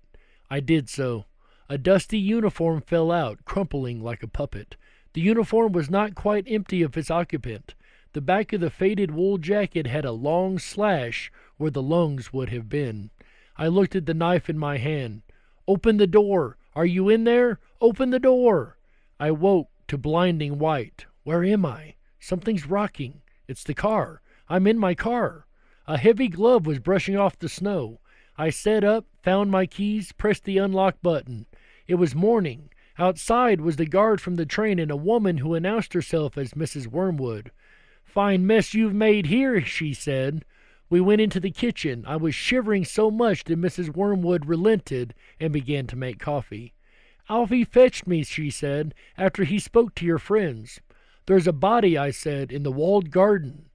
I did so. A dusty uniform fell out, crumpling like a puppet. The uniform was not quite empty of its occupant. The back of the faded wool jacket had a long slash where the lungs would have been. I looked at the knife in my hand. Open the door! Are you in there? Open the door! I woke to blinding white. Where am I? Something's rocking. It's the car. I'm in my car. A heavy glove was brushing off the snow. I sat up, found my keys, pressed the unlock button. It was morning. Outside was the guard from the train and a woman who announced herself as Mrs. Wormwood. Fine mess you've made here, she said. We went into the kitchen. I was shivering so much that Mrs. Wormwood relented and began to make coffee. Alfie fetched me, she said, after he spoke to your friends. There's a body, I said, in the walled garden.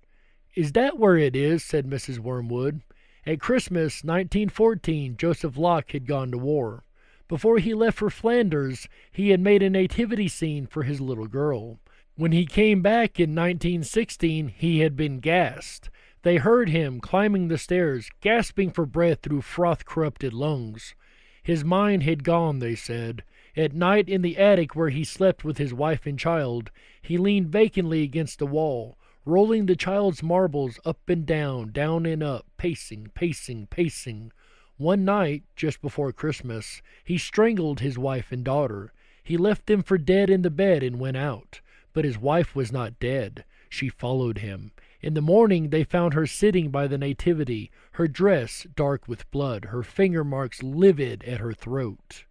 Is that where it is? Said Mrs. Wormwood. At Christmas, 1914, Joseph Locke had gone to war. Before he left for Flanders, he had made a nativity scene for his little girl. When he came back in 1916, he had been gassed. They heard him climbing the stairs, gasping for breath through froth-corrupted lungs. His mind had gone, they said. At night in the attic where he slept with his wife and child, he leaned vacantly against the wall, rolling the child's marbles up and down and up, pacing, pacing, pacing. One night, just before Christmas, he strangled his wife and daughter. He left them for dead in the bed and went out. But his wife was not dead. She followed him. In the morning they found her sitting by the nativity, her dress dark with blood, her finger marks livid at her throat.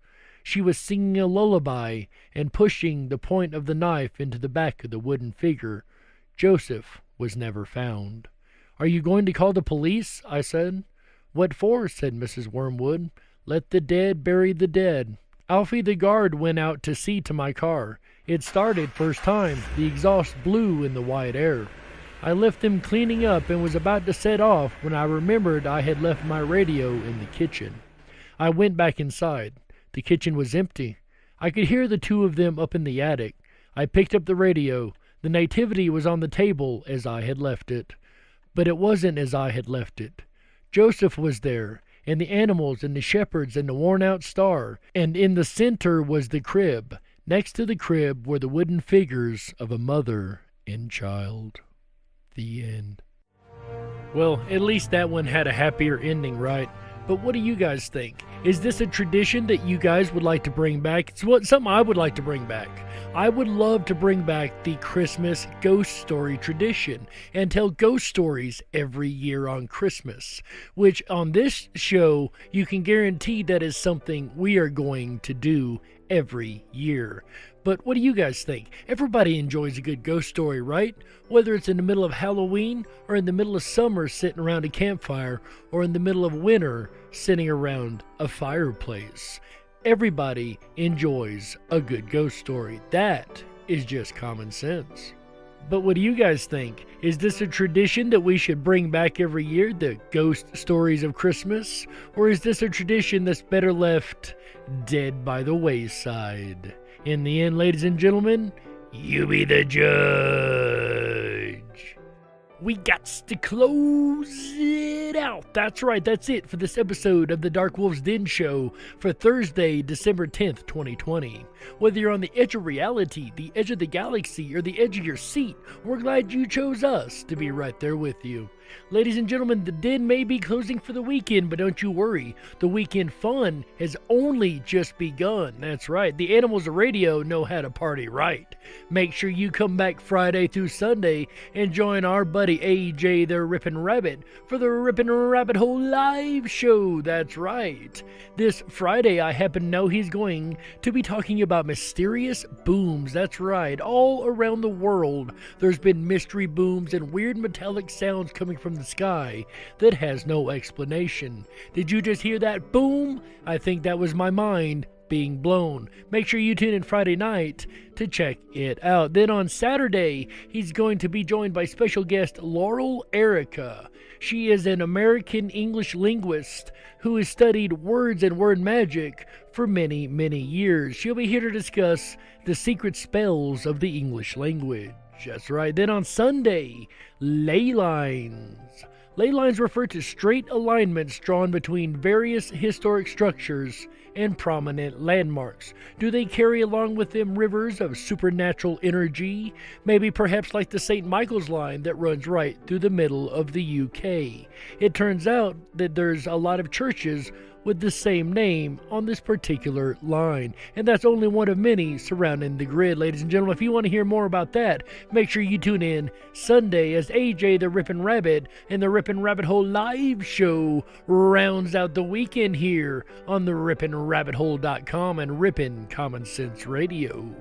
She was singing a lullaby and pushing the point of the knife into the back of the wooden figure. Joseph was never found. Are you going to call the police? I said. What for? Said Mrs. Wormwood. Let the dead bury the dead. Alfie the guard went out to see to my car. It started first time. The exhaust blew in the wide air. I left them cleaning up and was about to set off when I remembered I had left my radio in the kitchen. I went back inside. The kitchen was empty. I could hear the two of them up in the attic. I picked up the radio. The nativity was on the table as I had left it. But it wasn't as I had left it. Joseph was there, and the animals and the shepherds and the worn-out star, and in the center was the crib. Next to the crib were the wooden figures of a mother and child. The end. Well, at least that one had a happier ending, right? But what do you guys think? Is this a tradition that you guys would like to bring back? It's something I would like to bring back. I would love to bring back the Christmas ghost story tradition and tell ghost stories every year on Christmas, which on this show you can guarantee that is something we are going to do every year. But what do you guys think? Everybody enjoys a good ghost story, right? Whether it's in the middle of Halloween, or in the middle of summer sitting around a campfire, or in the middle of winter sitting around a fireplace. Everybody enjoys a good ghost story. That is just common sense. But what do you guys think? Is this a tradition that we should bring back every year, the ghost stories of Christmas? Or is this a tradition that's better left dead by the wayside? In the end, ladies and gentlemen, you be the judge. We got to close it out. That's right, that's it for this episode of the Darkwolf's Den Show for Thursday, December 10th, 2020. Whether you're on the edge of reality, the edge of the galaxy, or the edge of your seat, we're glad you chose us to be right there with you. Ladies and gentlemen, the den may be closing for the weekend, but don't you worry. The weekend fun has only just begun. That's right, the animals of radio know how to party right. Make sure you come back Friday through Sunday and join our buddy AJ the Rippin' Rabbit for the Rippin' Rabbit Hole live show. That's right. This Friday, I happen to know he's going to be talking about mysterious booms. That's right, all around the world there's been mystery booms and weird metallic sounds coming from the sky that has no explanation. Did you just hear that boom? I think that was my mind being blown. Make sure you tune in Friday night to check it out. Then on Saturday, he's going to be joined by special guest Laurel Erica. She is an American English linguist who has studied words and word magic for many, many years. She'll be here to discuss the secret spells of the English language. That's right. Then on Sunday, ley lines. Ley lines refer to straight alignments drawn between various historic structures and prominent landmarks. Do they carry along with them rivers of supernatural energy? Maybe perhaps like the St. Michael's line that runs right through the middle of the UK. It turns out that there's a lot of churches with the same name on this particular line. And that's only one of many surrounding the grid. Ladies and gentlemen, if you want to hear more about that, make sure you tune in Sunday as AJ the Rippin' Rabbit and the Rippin' Rabbit Hole live show rounds out the weekend here on the RippinRabbitHole.com and Rippin' Common Sense Radio.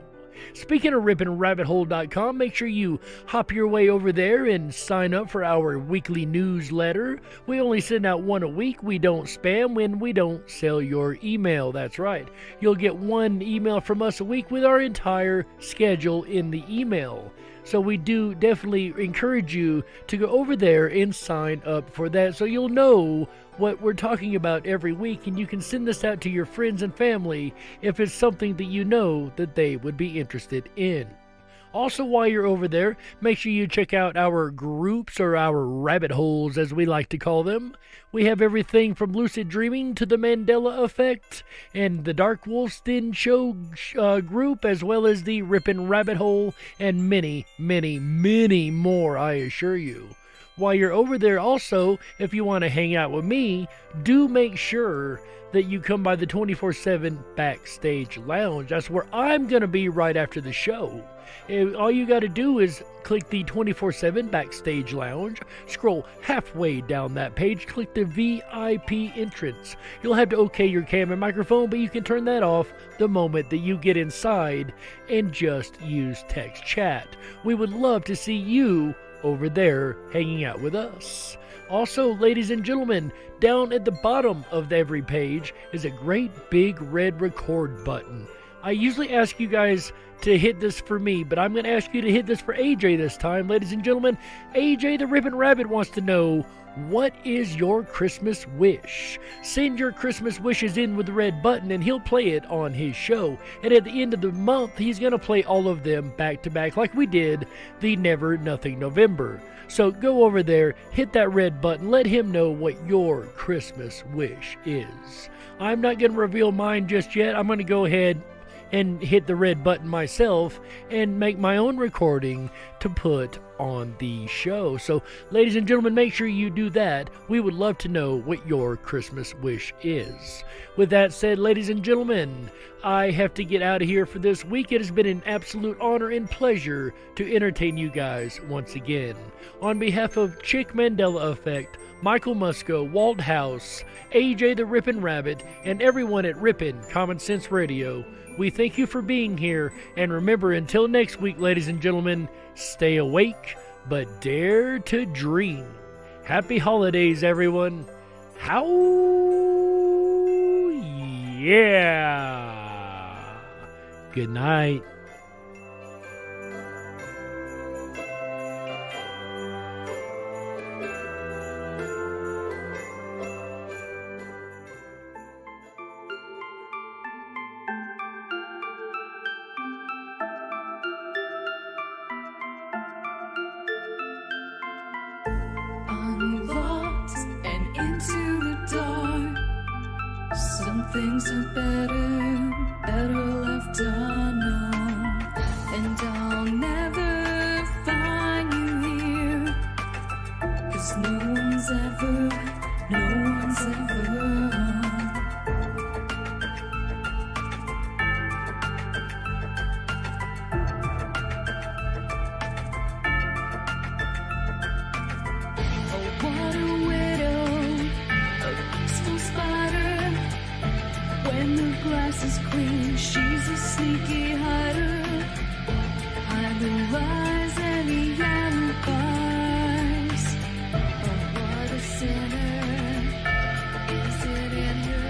Speaking of RippinRabbitHole.com, make sure you hop your way over there and sign up for our weekly newsletter. We only send out one a week. We don't spam when we don't sell your email. That's right. You'll get one email from us a week with our entire schedule in the email. So we do definitely encourage you to go over there and sign up for that so you'll know what we're talking about every week, and you can send this out to your friends and family if it's something that you know that they would be interested in. Also, while you're over there, make sure you check out our groups, or our rabbit holes as we like to call them. We have everything from lucid dreaming to the Mandela effect, and the Darkwolf's Den Show group, as well as the Rippin' Rabbit Hole, and many, many, many more, I assure you. While you're over there also, if you want to hang out with me, do make sure that you come by the 24/7 Backstage Lounge. That's where I'm going to be right after the show. All you got to do is click the 24/7 Backstage Lounge, scroll halfway down that page, click the VIP entrance. You'll have to okay your camera and microphone, but you can turn that off the moment that you get inside and just use text chat. We would love to see you over there hanging out with us. Also, ladies and gentlemen, down at the bottom of every page is a great big red record button. I usually ask you guys to hit this for me, but I'm going to ask you to hit this for AJ this time. Ladies and gentlemen, AJ the Rippin' Rabbit wants to know, what is your Christmas wish? Send your Christmas wishes in with the red button and he'll play it on his show. And at the end of the month, he's going to play all of them back to back like we did the Never Nothing November. So go over there, hit that red button, let him know what your Christmas wish is. I'm not going to reveal mine just yet. I'm going to go ahead and hit the red button myself and make my own recording to put on the show. So, ladies and gentlemen, make sure you do that. We would love to know what your Christmas wish is. With that said, ladies and gentlemen, I have to get out of here for this week. It has been an absolute honor and pleasure to entertain you guys once again. On behalf of Chick Mandela Effect, Michael Musco, Walt House, AJ the Rippin' Rabbit, and everyone at Rippin' Common Sense Radio, We thank you for being here. And remember, until next week, ladies and gentlemen, stay awake, but dare to dream. Happy holidays, everyone. How? Yeah. Good night. Unlocked and into the dark. Some things are better left unknown. And I'll never find you here, 'cause no one's ever home. What a widow, a peaceful spider. When the glass is clean, she's a sneaky hider. Hide the lies and the alibis. Oh, what a sinner is it in her?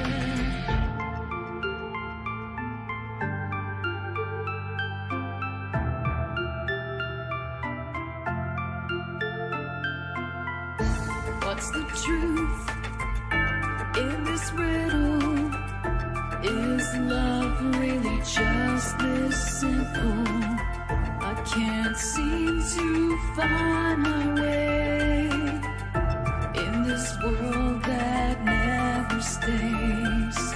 What's the truth in this riddle? Is love really just this simple? I can't seem to find my way in this world that never stays.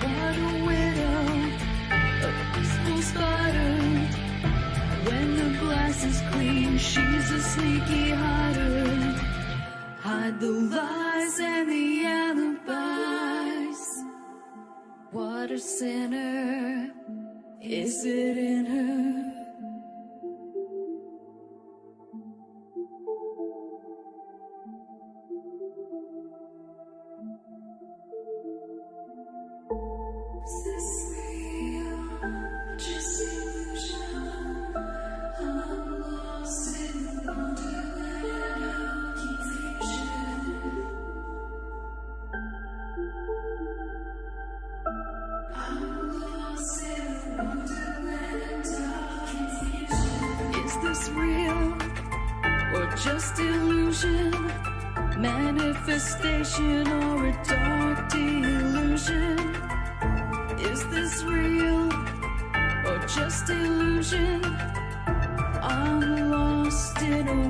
What a widow, a peaceful spider. When the glass is clean, she's a sneaky hider. Hide the lies and the alibis. What a sinner is it in her? Is this real? Just illusion. I'm lost in wonderland of confusion. I'm lost in wonderland of confusion. Is this real or just illusion? Manifestation or a dark delusion? Is this real or just illusion? I'm lost in a